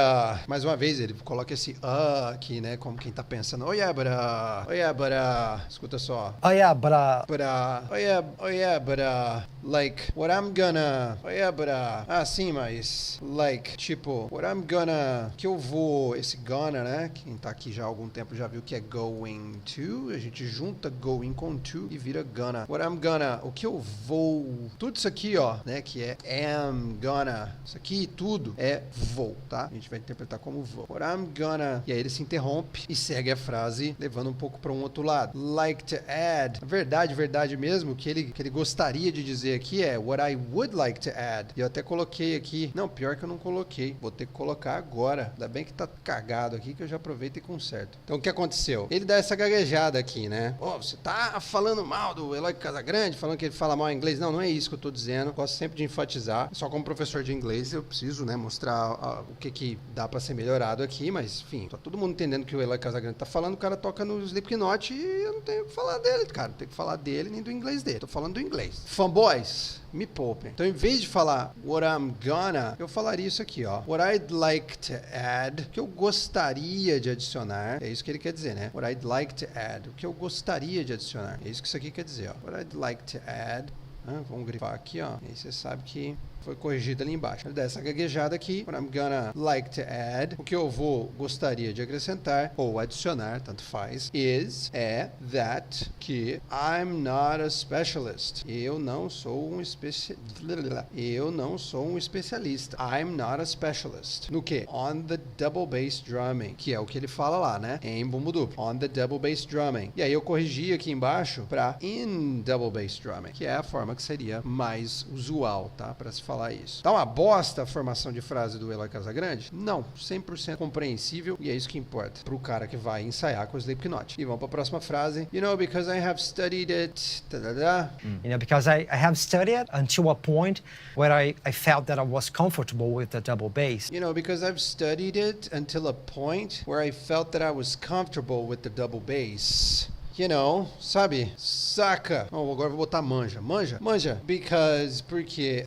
mais uma vez ele coloca esse aqui, né, como quem tá pensando. Oh yeah, but escuta só. Oh yeah, but like what I'm gonna. Oh yeah, but sim, mas like tipo, what I'm gonna, que eu vou, esse gonna, né? Quem tá aqui já há algum tempo já viu que é going to. A gente junta going com to e vira gonna. What I'm gonna, o que eu vou. Tudo isso aqui, ó, né, que é am gonna. Isso aqui tudo é vou, tá? A gente vai interpretar como vou. What I'm gonna. E aí ele se interrompe e segue a frase, levando um pouco para um outro lado. Like to add. Verdade mesmo, que ele gostaria de dizer aqui é what I would like to add. E eu até coloquei aqui. Não, pior que eu não coloquei. Vou ter que colocar agora. Ainda bem que tá cagado aqui que eu já aproveito e conserto. Então o que aconteceu? Ele dá essa gaguejada aqui, né? Você tá falando mal do Eloy Casagrande, falando que ele fala mal inglês. Não é isso que eu tô dizendo. Gosto sempre de enfatizar. Só como professor de inglês eu preciso, né, mostrar o que dá pra ser melhorado aqui, mas enfim, tá todo mundo entendendo que o Eloy Casagrande tá falando, o cara toca no Slipknot e eu não tenho que falar dele, cara. Não tenho que falar dele nem do inglês dele. Tô falando do inglês. Fanboys, me poupem. Então, em vez de falar what I'm gonna, eu falaria isso aqui, ó. What I'd like to add, o que eu gostaria de adicionar. É isso que ele quer dizer, né? What I'd like to add, o que eu gostaria de adicionar. É isso que isso aqui quer dizer, ó. What I'd like to add. Vamos grifar aqui, ó. E aí você sabe que foi corrigido ali embaixo. Ele dá essa gaguejada aqui. What I'm gonna like to add. O que eu gostaria de acrescentar ou adicionar, tanto faz. É that que I'm not a specialist. Eu não sou um especialista. I'm not a specialist. No que? On the double bass drumming. Que é o que ele fala lá, né? Em bumbo duplo. On the double bass drumming. E aí eu corrigi aqui embaixo para in double bass drumming. Que é a forma que seria mais usual, tá? Para se falar falar isso. Tá uma bosta a formação de frase do Eloy Casagrande? Não, 100% compreensível e é isso que importa pro cara que vai ensaiar com o Slipknot. E vamos pra próxima frase. You know, because I have studied it, You know, because I have studied until a point where I felt that I was comfortable with the double bass. You know, because I've studied it until a point where I felt that I was comfortable with the double bass. You know, sabe? Saca. Oh, agora eu vou botar manja. Manja. Because, porque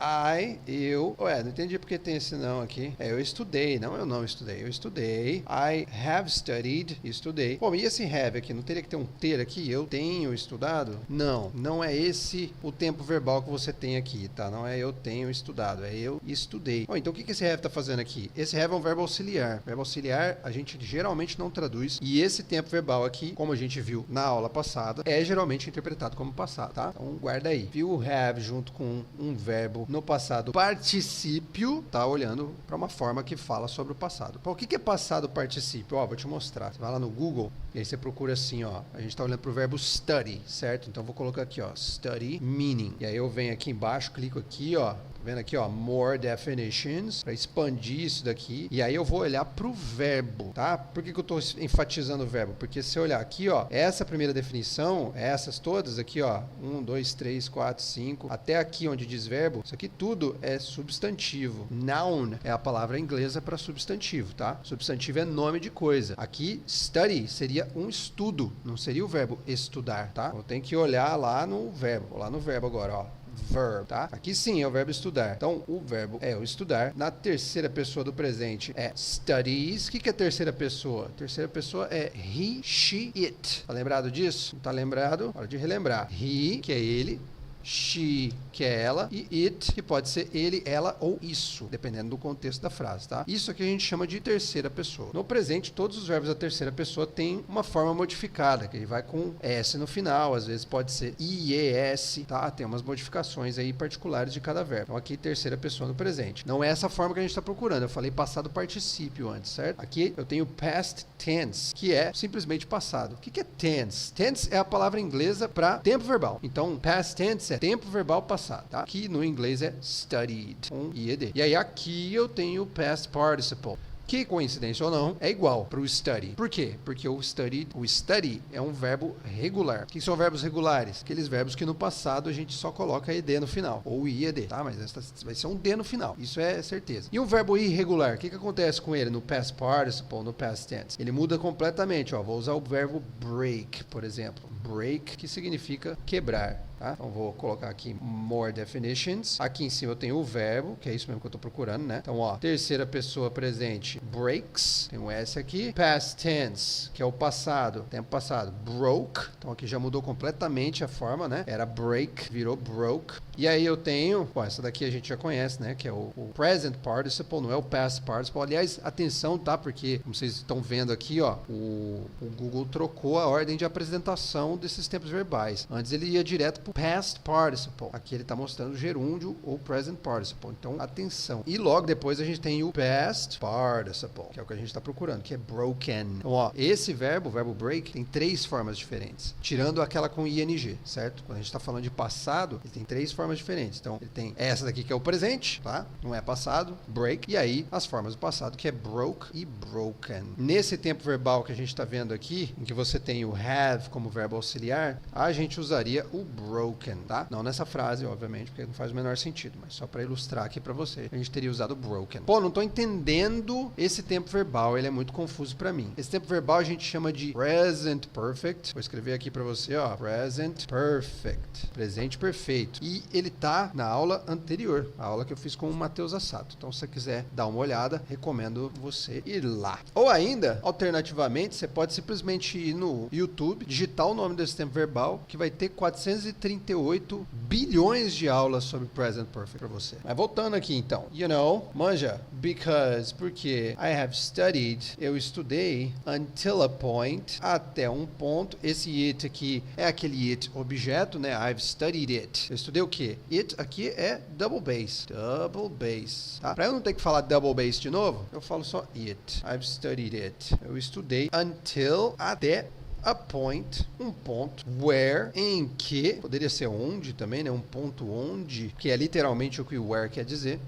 eu... não entendi porque tem esse não aqui. Eu estudei. Não, eu não estudei. Eu estudei. I have studied. Estudei. Pô, e esse have aqui? Não teria que ter um ter aqui? Eu tenho estudado? Não é esse o tempo verbal que você tem aqui, tá? Não é eu tenho estudado. É eu estudei. Então o que esse have tá fazendo aqui? Esse have é um verbo auxiliar. Verbo auxiliar a gente geralmente não traduz. E esse tempo verbal aqui, como a gente viu na aula passada, é geralmente interpretado como passado, tá? Então guarda aí. Viu o have junto com um verbo no passado particípio, tá olhando para uma forma que fala sobre o passado. Pô, o que é passado particípio? Ó, vou te mostrar. Você vai lá no Google e aí você procura assim, ó. A gente tá olhando pro verbo study, certo? Então vou colocar aqui, ó, study meaning. E aí eu venho aqui embaixo, clico aqui, ó. Vendo aqui, ó, more definitions, para expandir isso daqui. E aí eu vou olhar pro verbo, tá? Por que eu tô enfatizando o verbo? Porque se eu olhar aqui, ó, essa primeira definição, essas todas aqui, ó, 1, 2, 3, 4, 5, até aqui onde diz verbo, isso aqui tudo é substantivo. Noun é a palavra inglesa para substantivo, tá? Substantivo é nome de coisa. Aqui, study seria um estudo, não seria o verbo estudar, tá? Eu tenho que olhar lá no verbo, vou lá no verbo agora, ó. Verb, tá? Aqui sim é o verbo estudar. Então, o verbo é o estudar. Na terceira pessoa do presente é studies. O que é terceira pessoa? Terceira pessoa é he, she, it. Tá lembrado disso? Não tá lembrado? Hora de relembrar. He, que é ele. She, que é ela, e it, que pode ser ele, ela ou isso, dependendo do contexto da frase, tá? Isso aqui a gente chama de terceira pessoa. No presente, todos os verbos da terceira pessoa têm uma forma modificada, que ele vai com S no final, às vezes pode ser IES, tá? Tem umas modificações aí particulares de cada verbo. Então aqui, terceira pessoa no presente. Não é essa forma que a gente está procurando, eu falei passado particípio antes, certo? Aqui eu tenho past tense, que é simplesmente passado. O que é tense? Tense é a palavra inglesa para tempo verbal. Então, past tense é tempo verbal passado, tá? Que no inglês é studied, com IED. E aí aqui eu tenho past participle, que, coincidência ou não, é igual para o study. Por quê? Porque o study é um verbo regular. O que são verbos regulares? Aqueles verbos que no passado a gente só coloca ED no final, ou IED, tá? Mas vai ser um D no final, isso é certeza. E um verbo irregular, o que acontece com ele no past participle, no past tense? Ele muda completamente, ó. Vou usar o verbo break, por exemplo. Break, que significa quebrar. Tá? Então vou colocar aqui more definitions. Aqui em cima eu tenho o verbo, que é isso mesmo que eu estou procurando, né? Então, ó, terceira pessoa presente, breaks, tem um S aqui. Past tense, que é o passado, tempo passado, broke. Então aqui já mudou completamente a forma, né? Era break, virou broke. E aí eu tenho, pô, essa daqui a gente já conhece, né? Que é o present participle, não é o past participle. Aliás, atenção, tá? Porque, como vocês estão vendo aqui, ó, o Google trocou a ordem de apresentação desses tempos verbais. Antes ele ia direto pro past participle. Aqui ele está mostrando o gerúndio ou present participle. Então, atenção. E logo depois a gente tem o past participle, que é o que a gente está procurando, que é broken. Então, ó, esse verbo, o verbo break, tem 3 formas diferentes, tirando aquela com ing, certo? Quando a gente está falando de passado, ele tem 3 formas diferentes. Então, ele tem essa daqui que é o presente, tá? Não é passado, break. E aí, as formas do passado, que é broke e broken. Nesse tempo verbal que a gente está vendo aqui, em que você tem o have como verbo auxiliar, a gente usaria o broken, tá? Não nessa frase, obviamente, porque não faz o menor sentido, mas só para ilustrar aqui para você, a gente teria usado broken. Pô, não tô entendendo esse tempo verbal, ele é muito confuso para mim. Esse tempo verbal a gente chama de present perfect. Vou escrever aqui para você, ó, present perfect, presente perfeito. E ele tá na aula anterior, a aula que eu fiz com o Matheus Assato. Então, se você quiser dar uma olhada, recomendo você ir lá. Ou ainda, alternativamente, você pode simplesmente ir no YouTube, digitar o nome desse tempo verbal, que vai ter 438 bilhões de aulas sobre present perfect para você. Mas voltando aqui então, you know, manja, because, porque I have studied, eu estudei, until a point, até um ponto. Esse it aqui é aquele it objeto, né? I've studied it. Eu estudei o quê? It aqui é double bass. Double bass. Tá? Para eu não ter que falar double bass de novo, eu falo só it. I've studied it. Eu estudei until, até a point, um ponto, where, em que, poderia ser onde também, né? Um ponto onde, que é literalmente o que o where quer dizer.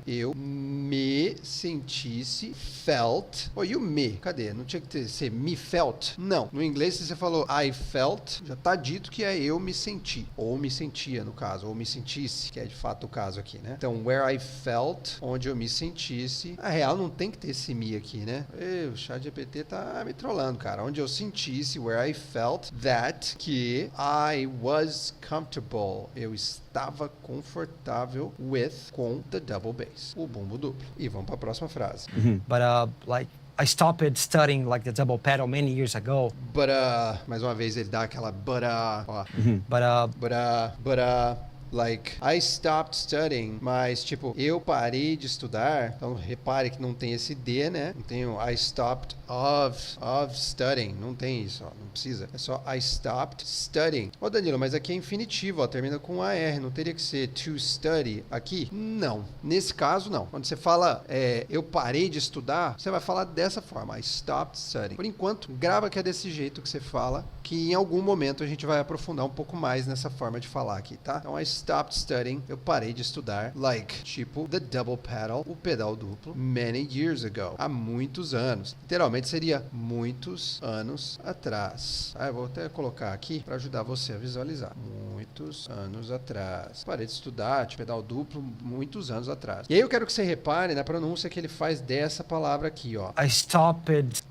Eu me sentisse, felt. E o me? Cadê? Não tinha que ser me felt? Não. No inglês, se você falou I felt, já tá dito que é eu me senti. Ou me sentia, no caso. Ou me sentisse, que é de fato o caso aqui, né? Então, where I felt, onde eu me sentisse. Na real, não tem que ter esse me aqui, né? O ChatGPT tá me trollando, cara. Onde eu sentisse, where I felt that, que I was comfortable. Eu estava confortável com the double bass. O bumbo duplo. E vamos para a próxima frase. But I stopped studying like the double pedal many years ago. Mais uma vez ele dá aquela ó. But Like, I stopped studying, mas tipo, eu parei de estudar. Então repare que não tem esse D, né? Não tem o I stopped of studying. Não tem isso, ó. Não precisa. É só I stopped studying. Danilo, mas aqui é infinitivo, ó. Termina com AR. Não teria que ser to study aqui? Não. Nesse caso, não. Quando você fala eu parei de estudar, você vai falar dessa forma. I stopped studying. Por enquanto, grava que é desse jeito que você fala, que em algum momento a gente vai aprofundar um pouco mais nessa forma de falar aqui, tá? Então, I stopped studying. Eu parei de estudar. Like, tipo, the double pedal, o pedal duplo, many years ago. Há muitos anos. Literalmente seria muitos anos atrás. Eu vou até colocar aqui para ajudar você a visualizar. Muitos anos atrás. Parei de estudar, tipo, pedal duplo, muitos anos atrás. E aí eu quero que você repare na pronúncia que ele faz dessa palavra aqui, ó. I stopped.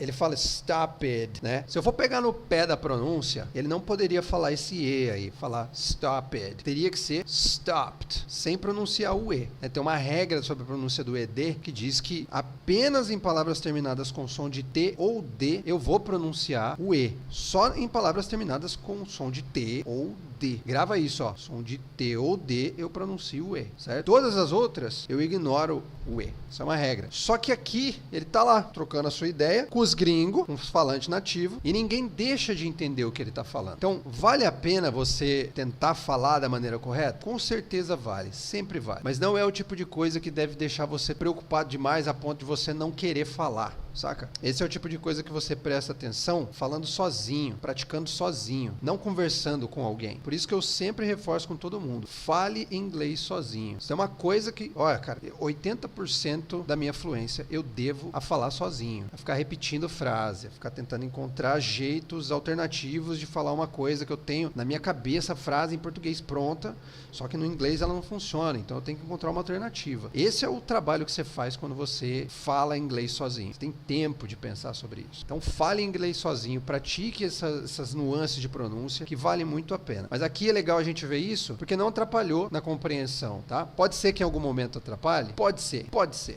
Ele fala stopped, né? Se eu for pegar no pé da pronúncia, ele não poderia falar esse E aí, falar stopped. Teria que ser stopped, sem pronunciar o E. Tem uma regra sobre a pronúncia do ED que diz que apenas em palavras terminadas com som de T ou D eu vou pronunciar o E. Só em palavras terminadas com som de T ou D. Grava isso, ó. Som de T ou D eu pronuncio o E, certo? Todas as outras eu ignoro o E. Isso é uma regra. Só que aqui ele tá lá trocando a sua ideia com os gringos, com os falantes nativos, e ninguém deixa de entender o que ele tá falando. Então, vale a pena você tentar falar da maneira correta? Com certeza vale, sempre vale. Mas não é o tipo de coisa que deve deixar você preocupado demais a ponto de você não querer falar, saca? Esse é o tipo de coisa que você presta atenção falando sozinho, praticando sozinho, não conversando com alguém. Por isso que eu sempre reforço com todo mundo, fale inglês sozinho. Isso é uma coisa que, olha, cara, 80% da minha fluência eu devo a falar sozinho, a ficar repetindo frase, a ficar tentando encontrar jeitos alternativos de falar uma coisa que eu tenho na minha cabeça, a frase em português pronta, só que no inglês ela não funciona, então eu tenho que encontrar uma alternativa. Esse é o trabalho que você faz quando você fala inglês sozinho. Você tem tempo de pensar sobre isso. Então fale inglês sozinho, pratique essas nuances de pronúncia que valem muito a pena. Mas aqui é legal a gente ver isso porque não atrapalhou na compreensão, tá? Pode ser que em algum momento atrapalhe? Pode ser.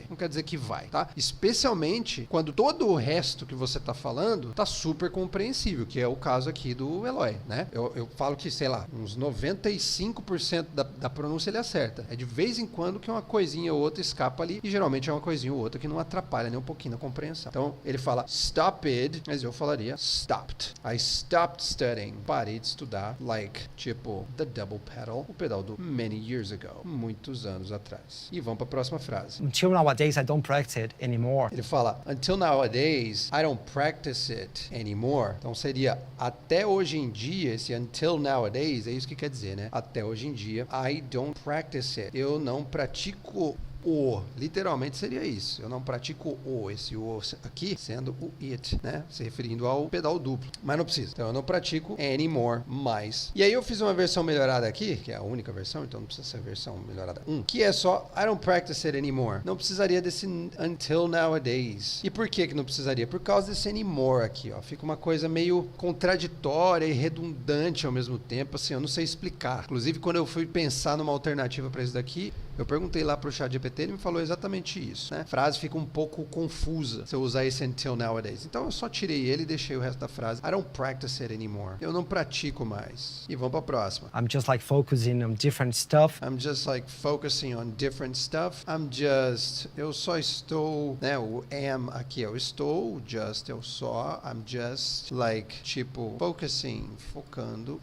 Não quer dizer que vai, tá? Especialmente quando todo o resto que você tá falando tá super compreensível, que é o caso aqui do Eloy, né? Eu falo que, sei lá, uns 95% da pronúncia ele acerta. É de vez em quando que uma coisinha ou outra escapa ali e geralmente é uma coisinha ou outra que não atrapalha nem um pouquinho na compreensão. Então, ele fala stopped, mas eu falaria stopped. I stopped studying. Parei de estudar, like, tipo, the double pedal, o pedal do many years ago, muitos anos atrás. E vamos para a próxima frase. Until nowadays, I don't practice it anymore. Ele fala, until nowadays, I don't practice it anymore. Então, seria, até hoje em dia, esse until nowadays, é isso que quer dizer, né? Até hoje em dia, I don't practice it. Eu não pratico literalmente seria isso. Eu não pratico esse o aqui sendo o it, né? Se referindo ao pedal duplo. Mas não precisa. Então eu não pratico anymore, mais. E aí eu fiz uma versão melhorada aqui, que é a única versão, então não precisa ser a versão melhorada 1, que é só I don't practice it anymore. Não precisaria desse until nowadays. E por que não precisaria? Por causa desse anymore aqui, ó. Fica uma coisa meio contraditória e redundante ao mesmo tempo, assim, eu não sei explicar. Inclusive, quando eu fui pensar numa alternativa para isso daqui, eu perguntei lá pro ChatGPT, ele me falou exatamente isso, né? A frase fica um pouco confusa se eu usar esse until nowadays. Então eu só tirei ele e deixei o resto da frase. I don't practice it anymore. Eu não pratico mais. E vamos pra próxima. I'm just like focusing on different stuff. I'm just like focusing on different stuff. Eu só estou, né? O am aqui é o estou, just eu só. I'm just like, tipo, focando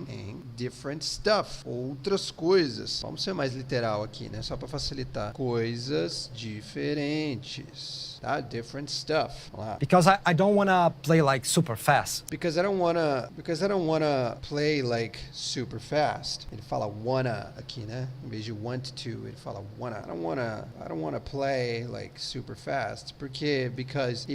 em different stuff. Outras coisas. Vamos ser mais literal aqui, né? Só para facilitar. Coisas diferentes. tá? Different stuff. Vamos lá. Because I don't want to play like super fast. Because I don't wanna play like super fast. Ele fala wanna aqui, né? Em vez de want to, ele fala wanna. I don't wanna play like super fast. Porque because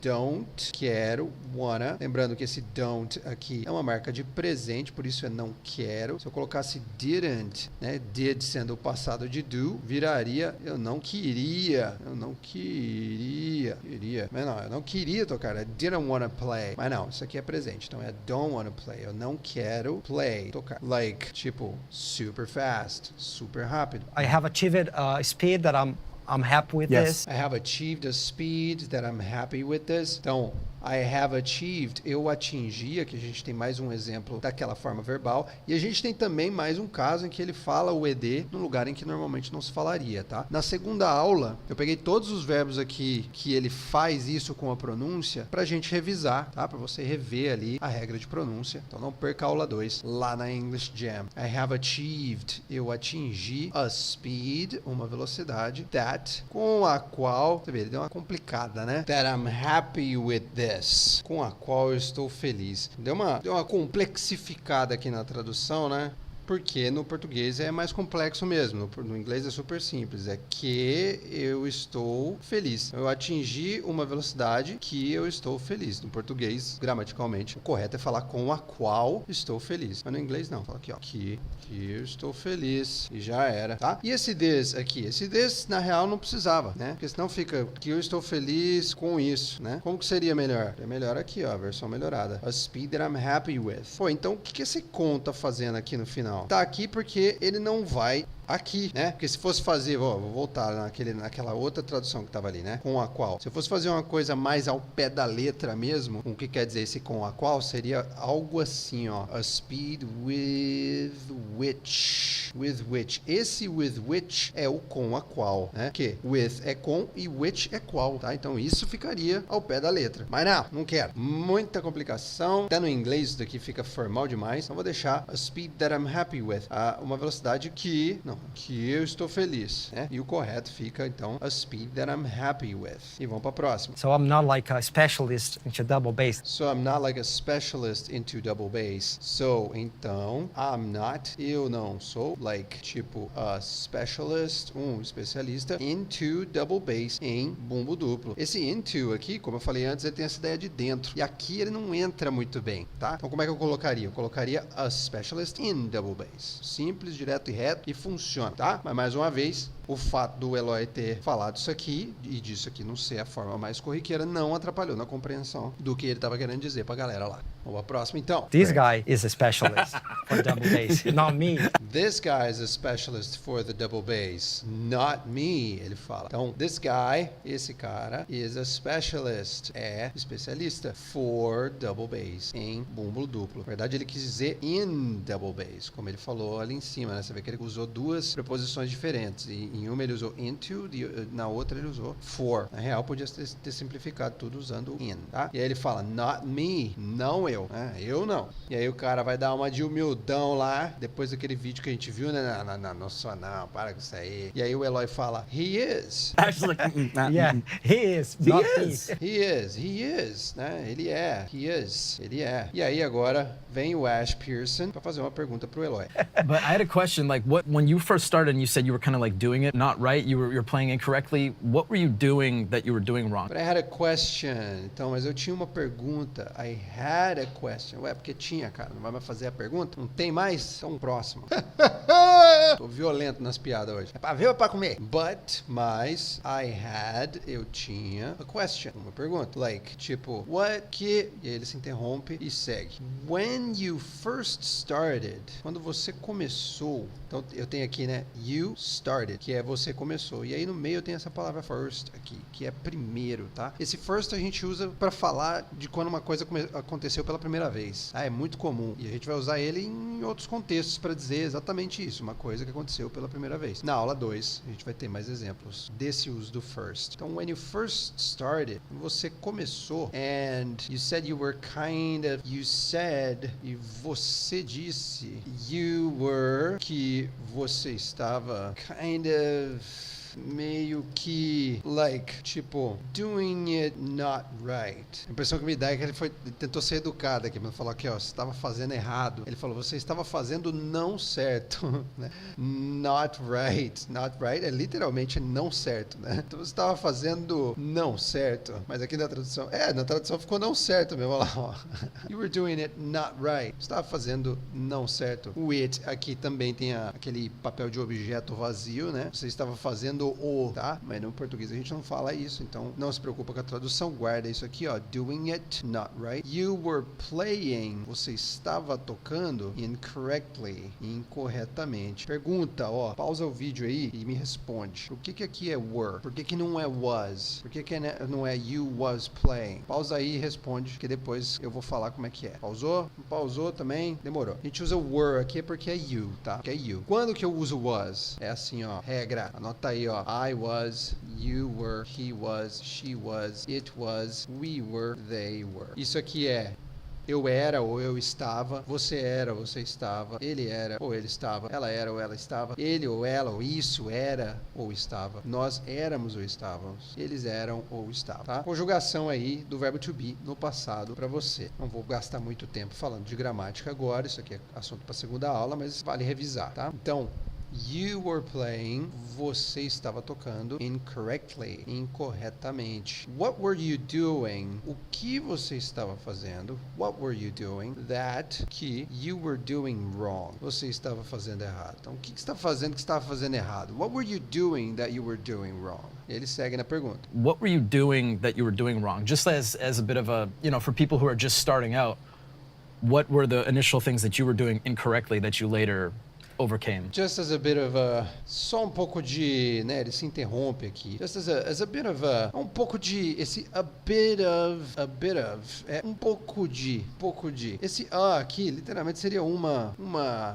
don't, quero, wanna. Lembrando que esse don't aqui é uma marca de presente, por isso é não quero. Se eu colocasse didn't, né? Did sendo o passado de do, viraria eu não queria. Mas não, eu não queria tocar. I didn't wanna play. Mas não, isso aqui é presente. Então é don't wanna play. Eu não quero play. Tocar. Like, tipo, super fast. Super rápido. I have achieved a speed that I'm happy with Yes. this. I have achieved a speed that I'm happy with this. Então, I have achieved, eu atingi, aqui a gente tem mais um exemplo daquela forma verbal, e a gente tem também mais um caso em que ele fala o ED no lugar em que normalmente não se falaria, tá? Na segunda aula, eu peguei todos os verbos aqui que ele faz isso com a pronúncia pra gente revisar, tá? Pra você rever ali a regra de pronúncia. Então não perca a aula 2 lá na English Jam. I have achieved, eu atingi a speed, uma velocidade, that, com a qual, você vê, ele deu uma complicada, né? That I'm happy with this. Com a qual eu estou feliz. Deu uma complexificada aqui na tradução, né? Porque no português é mais complexo mesmo. No inglês é super simples. É que eu estou feliz. Eu atingi uma velocidade que eu estou feliz. No português, gramaticalmente, o correto é falar com a qual estou feliz. Mas no inglês não. Fala aqui, ó. Que eu estou feliz. E já era, tá? E esse this aqui? Esse this, na real, não precisava, né? Porque senão fica que eu estou feliz com isso, né? Como que seria melhor? É melhor aqui, ó. A versão melhorada. A speed that I'm happy with. Pô, então o que esse com tá fazendo aqui no final? Tá aqui porque ele não vai aqui, né? Porque se fosse fazer, vou voltar naquela outra tradução que tava ali, né? Com a qual. Se eu fosse fazer uma coisa mais ao pé da letra mesmo, o que quer dizer esse com a qual, seria algo assim, ó. A speed with which. With which. Esse with which é o com a qual, né? Que with é com e which é qual, tá? Então isso ficaria ao pé da letra. Mas não quero. Muita complicação. Até no inglês isso daqui fica formal demais. Então vou deixar a speed that I'm happy with. Uma velocidade que eu estou feliz, né? E o correto fica, então, a speed that I'm happy with. E vamos para a próxima. So I'm not like a specialist into double bass. So I'm not like a specialist into double bass. So, então, I'm not, eu não sou, like, tipo, a specialist, especialista, into double bass, em bumbo duplo. Esse into aqui, como eu falei antes, ele tem essa ideia de dentro. E aqui ele não entra muito bem, tá? Então, como é que eu colocaria? Eu colocaria a specialist in double bass. Simples, direto e reto, e funciona, tá? Mas mais uma vez, o fato do Eloy ter falado isso aqui e disso aqui não ser a forma mais corriqueira não atrapalhou na compreensão do que ele estava querendo dizer pra galera lá. Vamos pra próxima, então. This guy is a specialist for double bass, not me. This guy is a specialist for the double bass, not me, ele fala. Então, this guy, esse cara, is a specialist, é especialista for double bass, em bumbo duplo. Na verdade, ele quis dizer in double bass, como ele falou ali em cima, né? Você vê que ele usou duas preposições diferentes. E em uma ele usou into, na outra ele usou for. Na real, podia ter simplificado tudo usando in, tá? E aí ele fala, not me, não eu, né? Eu não. E aí o cara vai dar uma de humildão lá, depois daquele vídeo que a gente viu, né? Não sou não, para com isso aí. E aí o Eloy fala, he is. Actually, Yeah, he is, not me. He is, né? Ele é, ele é. E aí agora vem o Ash Pearson pra fazer uma pergunta pro Eloy. But I had a question, like when you first started and you said you were kind of like doing it not right, you're playing incorrectly, what were you doing that you were doing wrong? But I had a question. Então, mas eu tinha uma pergunta. I had a question. Ué, porque tinha, cara. Não vai mais fazer a pergunta? Não tem mais? Então, próximo. Tô violento nas piadas hoje. É pra ver ou é pra comer? But, mas, eu tinha a question. Uma pergunta. Like, tipo, what que... E aí ele se interrompe e segue. When you first started. Quando você começou. Então, eu tenho aqui, né? You started, que é você começou. E aí no meio eu tenho essa palavra first aqui, que é primeiro, tá? Esse first a gente usa pra falar de quando uma coisa aconteceu pela primeira vez. É muito comum. E a gente vai usar ele em outros contextos pra dizer exatamente isso, uma coisa que aconteceu pela primeira vez. Na aula 2, a gente vai ter mais exemplos desse uso do first. Então, when you first started, você começou, and you said you were kind of, e você disse, you were, que você estava kind of meio que, like, tipo, doing it not right. A impressão que me dá é que ele tentou ser educado aqui, mas falou aqui, ó, você estava fazendo errado. Ele falou, você estava fazendo não certo, né? Not right. Not right é literalmente não certo, né? Então você estava fazendo não certo. Mas aqui na tradução, na tradução ficou não certo mesmo, olha lá, ó. You were doing it not right. Você estava fazendo não certo. O it aqui também tem aquele papel de objeto vazio, né? Você estava fazendo o, tá? Mas no português a gente não fala isso, então não se preocupa com a tradução, guarda isso aqui, ó. Doing it not right. You were playing. Você estava tocando incorrectly. Incorretamente. Pergunta, ó. Pausa o vídeo aí e me responde. Por que aqui é were? Por que não é was? Por que não é you was playing? Pausa aí e responde, que depois eu vou falar como é que é. Pausou? Pausou também? Demorou. A gente usa were aqui porque é you, tá? Porque é you. Quando que eu uso was? É assim, ó. Regra. Anota aí, ó. I was, you were, he was, she was, it was, we were, they were. Isso aqui é eu era ou eu estava, você era ou você estava, ele era ou ele estava, ela era ou ela estava, ele ou ela ou isso era ou estava, nós éramos ou estávamos, eles eram ou estavam, tá? Conjugação aí do verbo to be no passado para você. Não vou gastar muito tempo falando de gramática agora, isso aqui é assunto para segunda aula, mas vale revisar, tá? Então, you were playing, você estava tocando incorrectly, incorretamente. What were you doing? O que você estava fazendo? What were you doing? That, que you were doing wrong. Você estava fazendo errado. Então, o que você está fazendo que estava fazendo errado? What were you doing that you were doing wrong? Ele segue na pergunta. What were you doing that you were doing wrong? Just as a bit of a, for people who are just starting out, what were the initial things that you were doing incorrectly that you later overcame? Just as a bit of a, só um pouco de, né, ele se interrompe aqui. Just as a bit of a, um pouco de, esse a bit of, é um pouco de, esse aqui, literalmente seria um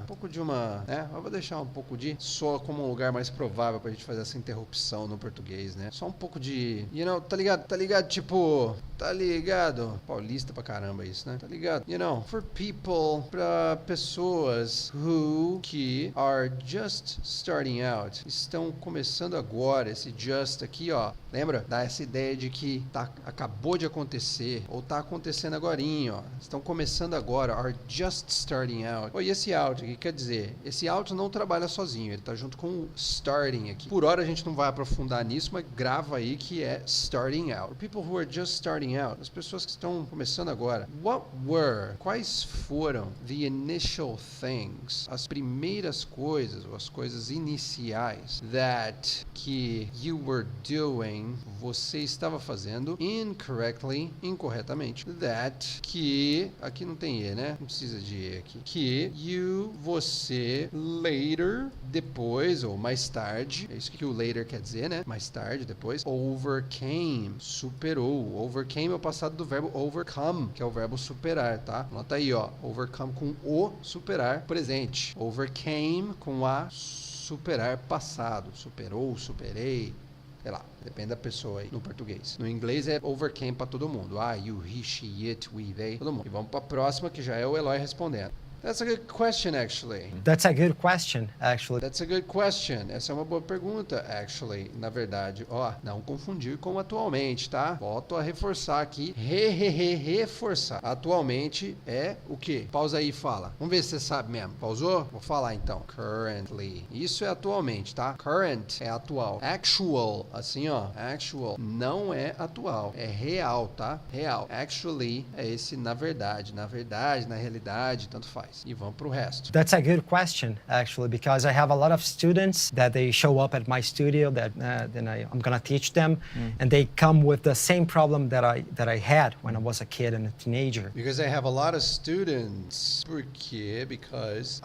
pouco de uma, né, eu vou deixar um pouco de, só como um lugar mais provável pra gente fazer essa interrupção no português, né, só um pouco de, tá ligado, tipo, tá ligado, paulista pra caramba isso, né, tá ligado, for people, pra pessoas que are just starting out, estão começando agora, esse just aqui, ó, lembra? Dá essa ideia de que acabou de acontecer, ou tá acontecendo agorinha, ó, estão começando agora, are just starting out. E esse out aqui, quer dizer, esse out não trabalha sozinho, ele tá junto com o starting aqui. Por hora a gente não vai aprofundar nisso, mas grava aí que é starting out. For people who are just starting out, as pessoas que estão começando agora. What were, quais foram the initial things, as primeiras coisas, ou as coisas iniciais, that, que you were doing, você estava fazendo, incorrectly, incorretamente, that, que, aqui não tem E, né? Não precisa de E aqui, que you, você, later, depois, ou mais tarde, é isso que o later quer dizer, né? Mais tarde, depois, overcame, superou, overcame é o passado do verbo overcome, que é o verbo superar, tá? Anota aí, ó, overcome com o, superar, presente, overcame com a, superar passado, superou, superei, sei lá, depende da pessoa aí no português. No inglês é overcame pra todo mundo. You, he, she, it, we, they, todo mundo. E vamos pra próxima que já é o Eloy respondendo. That's a good question, actually. That's a good question, actually. That's a good question. Essa é uma boa pergunta, actually. Na verdade, ó, não confundir com atualmente, tá? Volto a reforçar aqui. Reforçar. Atualmente é o quê? Pausa aí e fala. Vamos ver se você sabe mesmo. Pausou? Vou falar então. Currently. Isso é atualmente, tá? Current é atual. Actual, assim, ó. Actual não é atual. É real, tá? Real. Actually é esse na verdade. Na verdade, na realidade, tanto faz. E vamos pro resto. That's a good question, actually, because I have a lot of students that they show up at my studio that then I'm gonna teach them, and they come with the same problem that I had when I was a kid and a teenager. Because I have a lot of students. Por quê? Because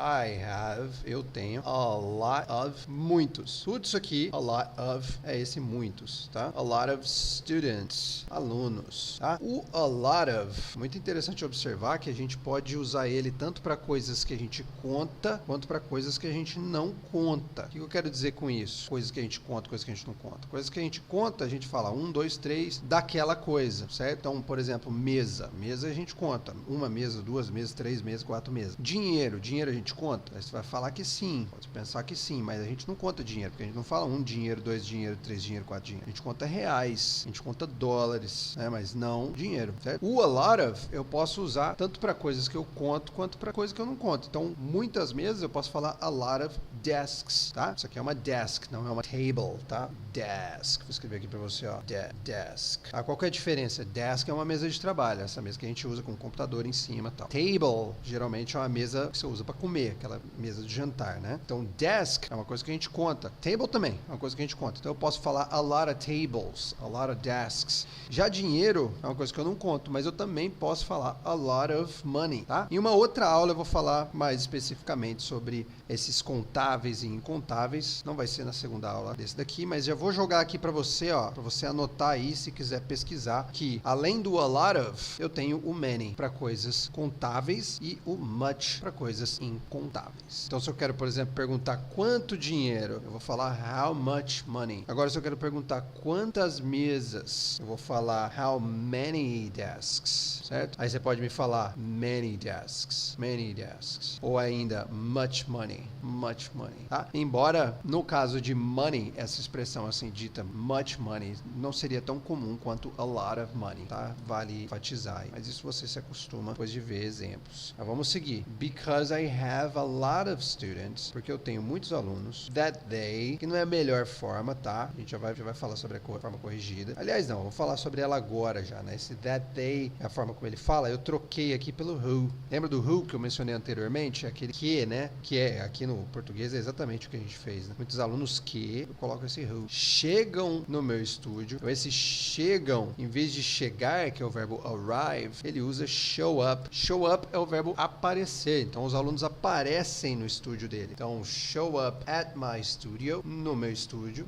eu tenho a lot of, muitos. Tudo isso aqui, a lot of, é esse muitos, tá? A lot of students, alunos, tá? O a lot of, muito interessante observar que a gente pode usar ele tanto para coisas que a gente conta, quanto para coisas que a gente não conta. O que eu quero dizer com isso? Coisas que a gente conta, coisas que a gente não conta. Coisas que a gente conta, a gente fala 1, 2, 3 daquela coisa, certo? Então, por exemplo, mesa. Mesa a gente conta. 1 mesa, 2 mesas, 3 mesas, 4 mesas. Dinheiro a gente conta? Aí você vai falar que sim, pode pensar que sim, mas a gente não conta dinheiro, porque a gente não fala 1 dinheiro, 2 dinheiro, 3 dinheiro, 4 dinheiro. A gente conta reais, a gente conta dólares, né? Mas não dinheiro, certo? O a lot of eu posso usar tanto para coisas que eu conto quanto para coisas que eu não conto. Então, muitas mesas eu posso falar a lot of desks, tá? Isso aqui é uma desk, não é uma table, tá? Desk. Vou escrever aqui para você, ó. Desk. Qual que é a diferença? Desk é uma mesa de trabalho, essa mesa que a gente usa com um computador em cima e tal. Table, geralmente, é uma mesa que você usa para comer, aquela mesa de jantar, né? Então, desk é uma coisa que a gente conta. Table também é uma coisa que a gente conta. Então, eu posso falar a lot of tables, a lot of desks. Já dinheiro é uma coisa que eu não conto, mas eu também posso falar a lot of money, tá? Em uma outra aula eu vou falar mais especificamente sobre esses contáveis e incontáveis. Não vai ser na segunda aula desse daqui, mas já vou jogar aqui para você, ó, para você anotar aí se quiser pesquisar, que além do a lot of, eu tenho o many para coisas contáveis e o much para coisas incontáveis. Então, se eu quero, por exemplo, perguntar quanto dinheiro, eu vou falar how much money. Agora, se eu quero perguntar quantas mesas, eu vou falar how many desks, certo? Aí você pode me falar many desks, ou ainda much money, tá? Embora no caso de money, essa expressão assim dita much money não seria tão comum quanto a lot of money, tá? Vale enfatizar aí. Mas isso você se acostuma depois de ver exemplos. Vamos seguir. Because I have a lot of students, porque eu tenho muitos alunos, that they, que não é a melhor forma, tá? A gente já vai falar sobre a forma corrigida. Aliás, não, eu vou falar sobre ela agora já, né? Esse that they, a forma como ele fala, eu troquei aqui pelo who. Lembra do who que eu mencionei anteriormente? Aquele que, né? Que é, aqui no português é exatamente o que a gente fez, né? Muitos alunos que, eu coloco esse who, chegam no meu estúdio. Então, esse chegam, em vez de chegar, que é o verbo arrive, ele usa show up. Show up é o verbo aparecer. Então, os alunos aparecem no estúdio dele. Então, show up at my studio, no meu estúdio.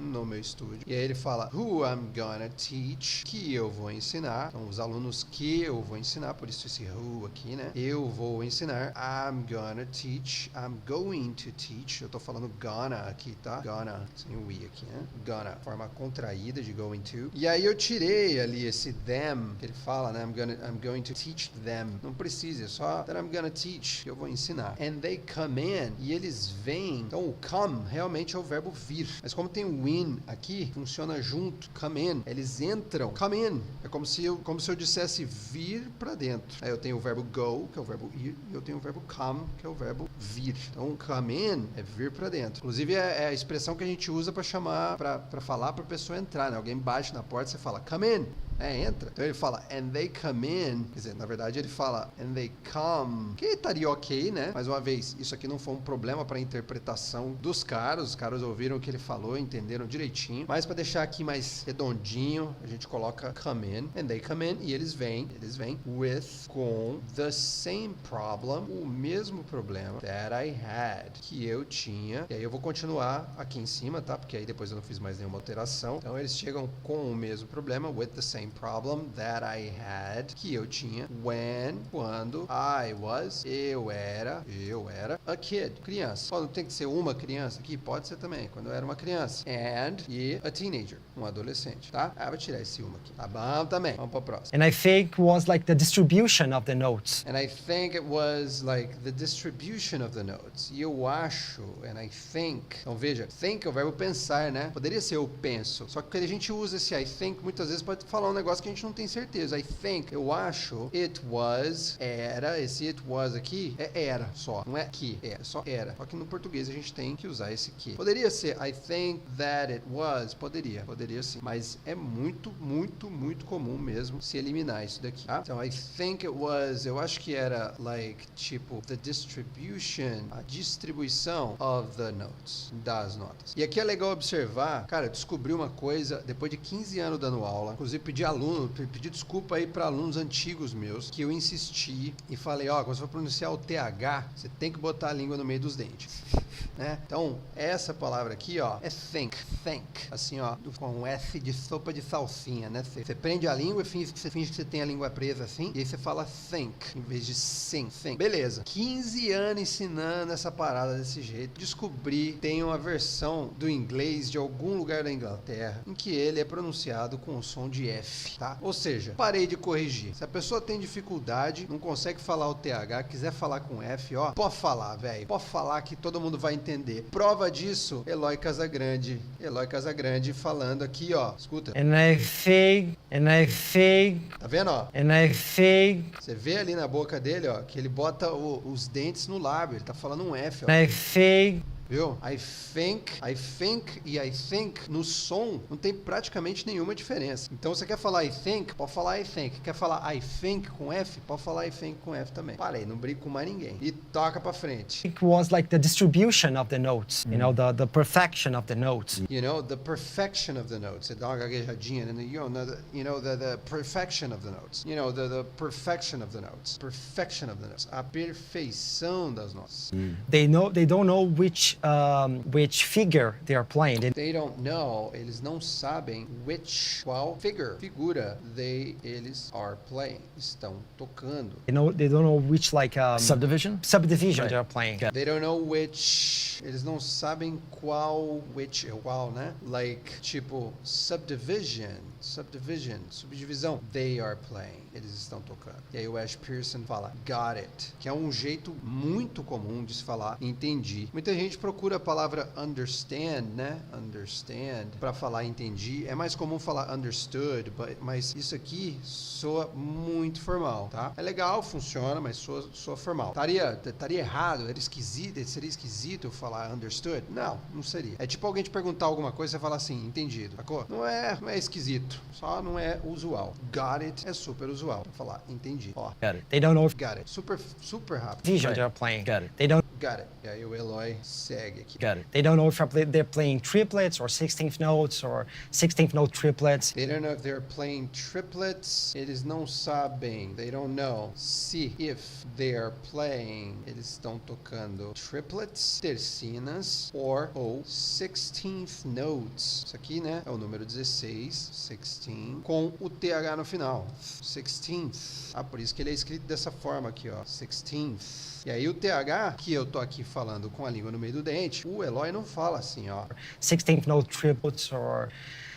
E aí ele fala, who I'm gonna teach, que eu vou ensinar. Então, os alunos que eu vou ensinar, por isso esse who aqui, né? Eu vou ensinar. I'm gonna teach. I'm going to teach. Eu tô falando gonna aqui, tá? Gonna, sem o i aqui, né? Gonna, forma contraída de going to. E aí eu tirei ali esse them, que ele fala, né? I'm going to teach them. Não precisa, é só that I'm gonna teach, que eu vou ensinar. And they come in, e eles vêm. Então o come realmente é o verbo vir. Mas como tem o in aqui, funciona junto. Come in. Eles entram. Come in. É como se eu dissesse vir pra dentro. Aí eu tenho o verbo go, que é o verbo ir, e eu tenho o verbo come, que é o verbo vir. Então come in é vir pra dentro. Inclusive é a expressão que a gente usa pra chamar, pra falar pra pessoa entrar, né? Alguém bate na porta, você fala come in. Entra. Então ele fala, and they come in. Quer dizer, na verdade ele fala, and they come. Que estaria ok, né? Mais uma vez, isso aqui não foi um problema para a interpretação dos caras. Os caras ouviram o que ele falou, entenderam direitinho. Mas para deixar aqui mais redondinho, a gente coloca come in, and they come in. E eles vêm with, com, the same problem, o mesmo problema that I had, que eu tinha. E aí eu vou continuar aqui em cima, tá? Porque aí depois eu não fiz mais nenhuma alteração. Então eles chegam com o mesmo problema, with the same problem that I had, que eu tinha, quando eu era a kid, criança. Quando tem que ser uma criança aqui, pode ser também, quando eu era uma criança. E a teenager, um adolescente, tá? Vou tirar esse uma aqui. Tá bom também. Vamos para o próximo. And I think was like the distribution of the notes. And I think it was like the distribution of the notes. E eu acho, and I think. Então veja, think é o verbo pensar, né? Poderia ser eu penso. Só que a gente usa esse I think, muitas vezes pode falar um negócio que a gente não tem certeza. I think, eu acho, it was, era, esse it was aqui é era só, não é que, é só era. Só que no português a gente tem que usar esse que. Poderia ser I think that it was, poderia sim, mas é muito comum mesmo se eliminar isso daqui, tá? Então I think it was, eu acho que era like, tipo, the distribution, a distribuição of the notes, das notas. E aqui é legal observar, cara, eu descobri uma coisa depois de 15 anos dando aula, inclusive pedi desculpa aí para alunos antigos meus, que eu insisti e falei, quando você for pronunciar o TH, você tem que botar a língua no meio dos dentes. né? Então, essa palavra aqui, ó, é think, assim, ó, com um S de sopa de salsinha, né? Você prende a língua e finge que você tem a língua presa assim, e aí você fala think, em vez de think. Beleza. 15 anos ensinando essa parada desse jeito. Descobri, tem uma versão do inglês de algum lugar da Inglaterra, em que ele é pronunciado com o som de F, tá? Ou seja, parei de corrigir. Se a pessoa tem dificuldade, não consegue falar o TH, quiser falar com F, ó, pode falar, velho. Pode falar que todo mundo vai entender. Prova disso, Eloy Casagrande. Eloy Casagrande falando aqui, ó. Escuta. And I think, Tá vendo, ó? and I think, Você vê ali na boca dele, ó, que ele bota os dentes no lábio. Ele tá falando um F, ó. and I think, Viu? I think e I think no som não tem praticamente nenhuma diferença. Então você quer falar I think, pode falar I think. Quer falar I think com F, pode falar I think com F também. Parei, não brigo com mais ninguém. E toca pra frente. it was like the distribution of the notes, you know, the perfection of the notes. You know, the perfection of the notes. Você dá uma gaguejadinha, né? The perfection of the notes. You know, the perfection of the notes. Perfection of the notes. A perfeição das notas. They don't know which figure they are playing. They don't know, eles não sabem qual figura eles are playing, estão tocando. They don't know which Subdivision? subdivision Right. they are playing. They don't know eles não sabem qual, né? Like, tipo, subdivisão, they are playing, eles estão tocando. E aí o Ash Pearson fala, got it, que é um jeito muito comum de se falar, entendi. Muita gente procura a palavra understand, né? Understand, pra falar entendi. É mais comum falar understood, mas isso aqui soa muito formal, tá? É legal, funciona, mas soa formal. Estaria errado, seria esquisito eu falar understood? Não seria. É tipo alguém te perguntar alguma coisa e você falar assim, entendido, sacou? Não é esquisito, só não é usual. Got it é super usual, pra falar entendi. Ó, Got it. They don't know if got it. Super rápido. division Right. they are playing. Got it. They don't Got it. E aí o Eloy segue aqui. Got it. They don't know if they're playing triplets or 16th notes or 16th note triplets. They don't know if they're playing triplets. Eles não sabem. They don't know if they are playing. Eles estão tocando triplets, tercinas, ou 16th notes. Isso aqui, né? É o número 16, 16, com o TH no final. 16th. Por isso que ele é escrito dessa forma aqui, ó. 16th. E aí o TH, que eu tô aqui falando com a língua no meio do dente, o Eloy não fala assim, ó. 16th note triplets or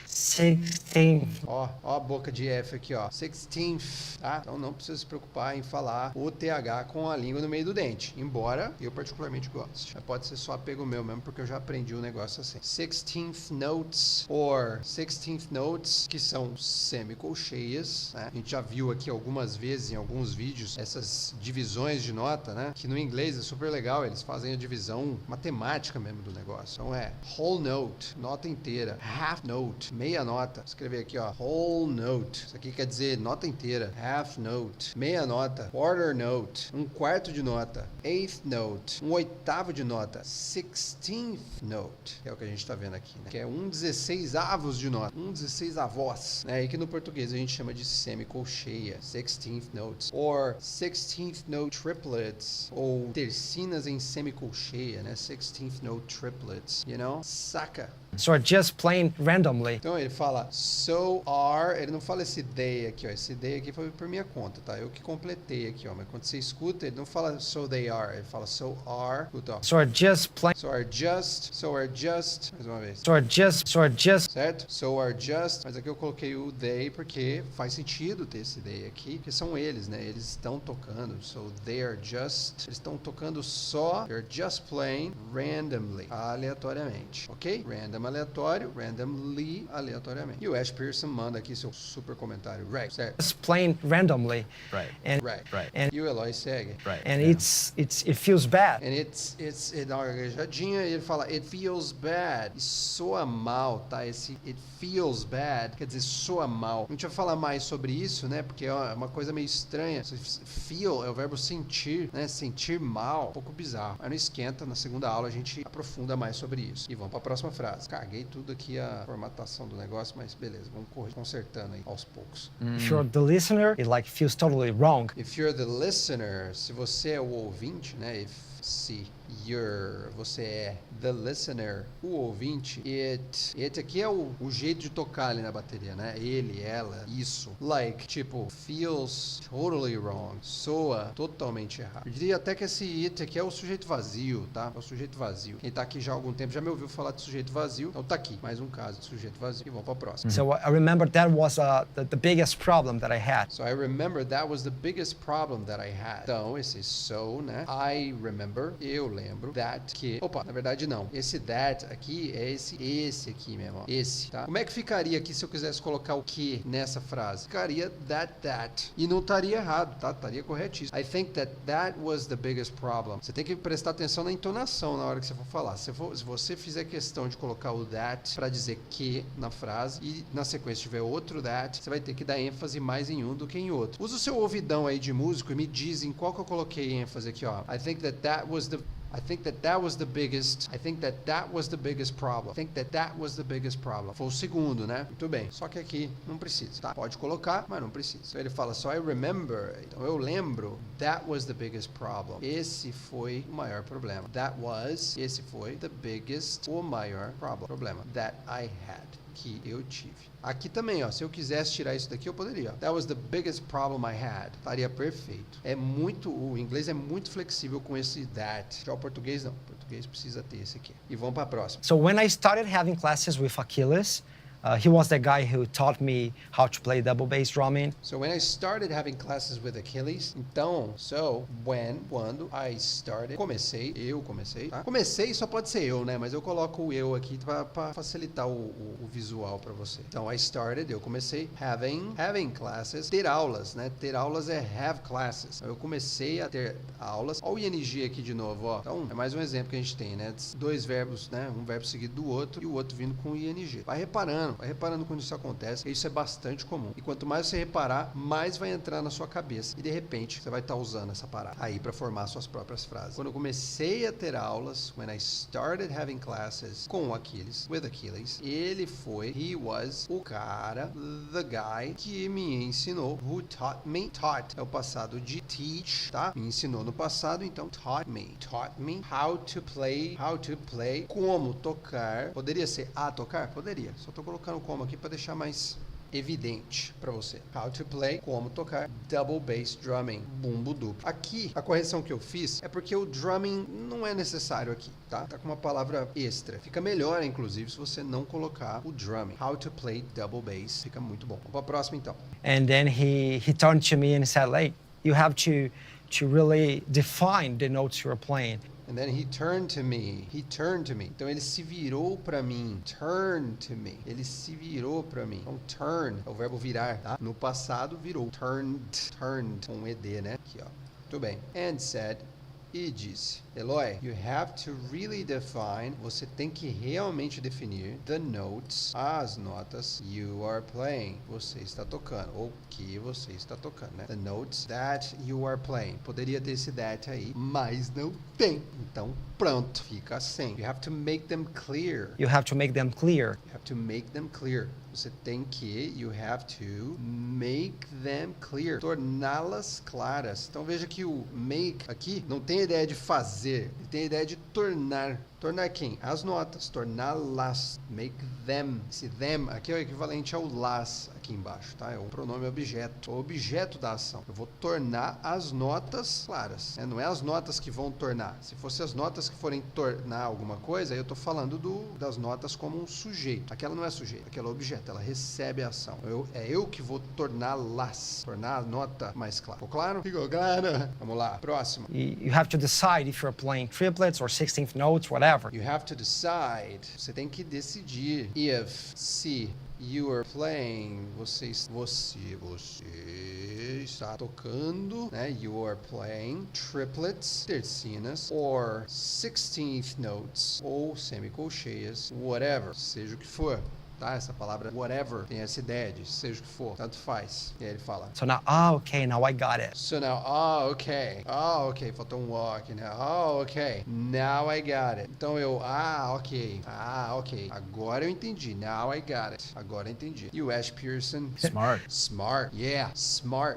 16th. Ó a boca de F aqui, ó. 16th, tá? Então não precisa se preocupar em falar o TH com a língua no meio do dente. Embora eu particularmente goste. Mas pode ser só apego meu mesmo, porque eu já aprendi o negócio assim. 16th notes, or 16th notes, que são semicolcheias, né? A gente já viu aqui algumas vezes em alguns vídeos essas divisões de nota, né? Que no inglês é super legal, eles fazem a divisão matemática mesmo do negócio. Então é whole note, nota inteira, half note, meia nota. Vou escrever aqui, ó, whole note. Isso aqui quer dizer nota inteira. Half note, meia nota. Quarter note, um quarto de nota. Eighth note, um oitavo de nota. 16th note, que é o que a gente está vendo aqui, né? Que é 1/16avos de nota. 1/16avos, né? E que no português a gente chama de semicolcheia. 16th notes. Or 16th note triplets. Ou tercinas em semicolcheia, né? 16th note triplets. You know? Saca? So are just playing randomly. Então ele fala so are, ele não fala esse they aqui, ó. Esse they aqui foi por minha conta, tá? Eu que completei aqui, ó. Mas quando você escuta, ele não fala so they are, ele fala so are. Escuta, ó. So are just playing. So are just. Mais uma vez. So are just. Certo? So are just. Mas aqui eu coloquei o they porque faz sentido ter esse they aqui, porque são eles, né? Eles estão tocando. So they are just. Eles estão tocando só. They're just playing randomly. Aleatoriamente. Ok? Random aleatório. Randomly aleatoriamente. E o Ash Pearson manda aqui seu super comentário. Right. Certo? Just playing randomly. Right. And Right. And- E o Eloy segue. Right. and Yeah. it feels bad. And ele dá uma gaguejadinha e ele fala it feels bad. E soa mal, tá? Esse it feels bad quer dizer soa mal. A gente vai falar mais sobre isso, né? Porque é uma coisa meio estranha. Feel é o verbo sentir, né? Sentir mal. Um pouco bizarro. Mas não esquenta, na segunda aula a gente aprofunda mais sobre isso. E vamos para a próxima frase. Caguei tudo aqui a formatação do negócio, mas beleza, vamos consertando aí aos poucos. If you're the listener, it like feels totally wrong. If you're the listener, se você é o ouvinte, né? se você é the listener, o ouvinte, it aqui é o jeito de tocar ali na bateria, né? Ele, ela, isso. Like, tipo, feels totally wrong. Soa totalmente errado. Eu diria até que esse it aqui é o sujeito vazio, tá? É o sujeito vazio. Quem tá aqui já há algum tempo já me ouviu falar de sujeito vazio. Então tá aqui, mais um caso de sujeito vazio. E vamos pra próxima. So I remember that was the biggest problem that I had. So I remember that was the biggest problem that I had. Então, esse so, né? I remember, eu lembro, that, que... Opa, na verdade não. Esse that aqui é esse aqui mesmo, ó. Esse, tá? Como é que ficaria aqui se eu quisesse colocar o que nessa frase? Ficaria that. E não estaria errado, tá? Estaria corretíssimo. I think that was the biggest problem. Você tem que prestar atenção na entonação na hora que você for falar. Se você fizer questão de colocar o that para dizer que na frase e na sequência tiver outro that, você vai ter que dar ênfase mais em um do que em outro. Usa o seu ouvidão aí de músico e me diz em qual que eu coloquei ênfase aqui, ó. I think that was the biggest problem. I think that was the biggest problem. Foi o segundo, né? Muito bem. Só que aqui não precisa, tá? Pode colocar, mas não precisa. Então ele fala só I remember. Então eu lembro. That was the biggest problem. Esse foi o maior problema. Esse foi the biggest, o maior problema. That I had. Que eu tive. Aqui também, ó, se eu quisesse tirar isso daqui, eu poderia. That was the biggest problem I had. Estaria perfeito. O inglês é muito flexível com esse that. Já o português não. O português precisa ter esse aqui. E vamos para a próxima. So when I started having classes with Achilles, he was the guy who taught me how to play double bass drumming. So when I started having classes with Achilles, então, quando I started, eu comecei, tá? Comecei só pode ser eu, né? Mas eu coloco o eu aqui para facilitar o visual para você. Então, I started, eu comecei having classes, ter aulas, né? Ter aulas é have classes. Então, eu comecei a ter aulas. Olha o ing aqui de novo, ó. Então, é mais um exemplo que a gente tem, né? Dois verbos, né? Um verbo seguido do outro e o outro vindo com o ing. Vai reparando quando isso acontece, isso é bastante comum. E quanto mais você reparar, mais vai entrar na sua cabeça. E de repente, você vai estar usando essa parada aí para formar suas próprias frases. Quando eu comecei a ter aulas, when I started having classes com Achilles, with Achilles, he was o cara, the guy, que me ensinou, who taught me, taught é o passado de teach, tá? Me ensinou no passado, então taught me how to play, como tocar. Poderia ser a tocar? Poderia. Só tô colocando como aqui para deixar mais evidente para você. How to play, como tocar, double bass drumming, bumbo duplo. Aqui, a correção que eu fiz é porque o drumming não é necessário aqui, tá? Tá com uma palavra extra. Fica melhor, inclusive, se você não colocar o drumming. How to play double bass. Fica muito bom. Vamos para a próxima, então. And then he turned to me and said, like, you have to really define the notes you're playing. And then he turned to me. Então ele se virou para mim. Turn to me. Ele se virou para mim. Então turn é o verbo virar, tá? No passado virou. Turned com ed, né? Aqui, ó. Muito bem. And said, e disse, Eloy, you have to really define, você tem que realmente definir the notes, as notas you are playing, você está tocando, ou que você está tocando, né? The notes that you are playing. Poderia ter esse that aí, mas não tem. Então, pronto, fica sem. You have to make them clear. You have to make them clear. You have to make them clear. Você tem que, you have to make them clear. Torná-las claras. Então veja que o make aqui não tem a ideia de fazer, ele tem a ideia de tornar. Tornar quem? As notas. Torná-las. Make them. Esse them aqui é o equivalente ao las aqui embaixo, tá? É o pronome objeto. O objeto da ação. Eu vou tornar as notas claras. Né? Não é as notas que vão tornar. Se fosse as notas que forem tornar alguma coisa, aí eu tô falando das notas como um sujeito. Aquela não é sujeito, aquela é objeto. Ela recebe a ação. É eu que vou torná-las. Tornar a nota mais clara. Ficou claro? Ficou claro. Vamos lá. Próximo. You have to decide if you're playing triplets or 16th notes, whatever. You have to decide. Você tem que decidir. Se you are playing, você está tocando, né? You are playing triplets, tercinas, or 16th notes, ou semicolcheias, whatever, seja o que for. tá? Essa palavra whatever tem essa ideia de seja o que for, tanto faz. E aí ele fala. So now, okay, now I got it. So now, ok, faltou um O aqui, né? Ok, now I got it. Então eu, ok, agora eu entendi, now I got it, agora eu entendi. E o Ash Pearson, smart,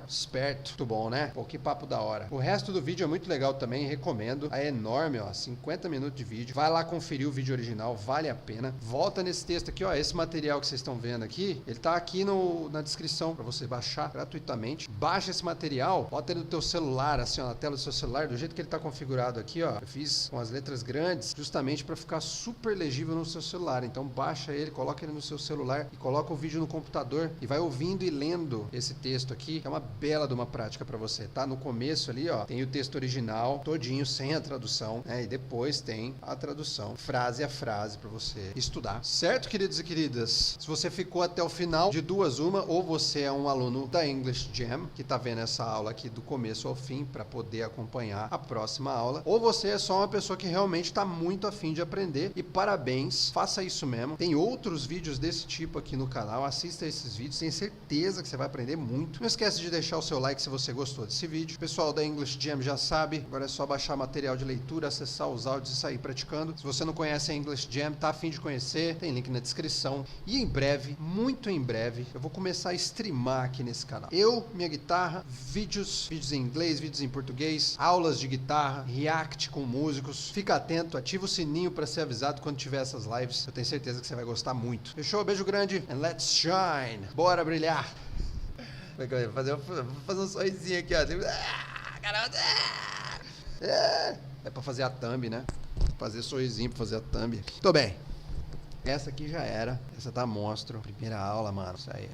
esperto, muito bom, né? Pô, que papo da hora. O resto do vídeo é muito legal também, recomendo, é enorme, ó, 50 minutos de vídeo, vai lá conferir o vídeo original, vale a pena. Volta nesse texto aqui, ó, esse material que vocês estão vendo aqui, ele tá aqui na descrição para você baixar gratuitamente. Baixa esse material, bota ele no teu celular, assim, ó, na tela do seu celular, do jeito que ele tá configurado aqui, ó. Eu fiz com as letras grandes, justamente para ficar super legível no seu celular. Então baixa ele, coloca ele no seu celular e coloca o vídeo no computador e vai ouvindo e lendo esse texto aqui, que é uma bela de uma prática para você, tá? No começo ali, ó, tem o texto original todinho sem a tradução, né? E depois tem a tradução, frase a frase para você estudar. Certo, queridos e queridas? Se você ficou até o final, de duas uma, ou você é um aluno da English Jam, que tá vendo essa aula aqui do começo ao fim para poder acompanhar a próxima aula, ou você é só uma pessoa que realmente está muito afim de aprender, e parabéns, faça isso mesmo. Tem outros vídeos desse tipo aqui no canal, assista esses vídeos, tenho certeza que você vai aprender muito. Não esquece de deixar o seu like se você gostou desse vídeo. O pessoal da English Jam já sabe, agora é só baixar material de leitura, acessar os áudios e sair praticando. Se você não conhece a English Jam, tá afim de conhecer, tem link na descrição. E em breve, muito em breve, eu vou começar a streamar aqui nesse canal. Eu, minha guitarra, vídeos em inglês, vídeos em português, aulas de guitarra, react com músicos. Fica atento, ativa o sininho para ser avisado quando tiver essas lives. Eu tenho certeza que você vai gostar muito. Fechou? Beijo grande and let's shine. Bora brilhar. Vou fazer um sorrisinho aqui, ó. É pra fazer a thumb, né? Fazer sorrisinho pra fazer a thumb. Tô bem. Essa aqui já era. Essa tá monstro. Primeira aula, mano. Isso aí.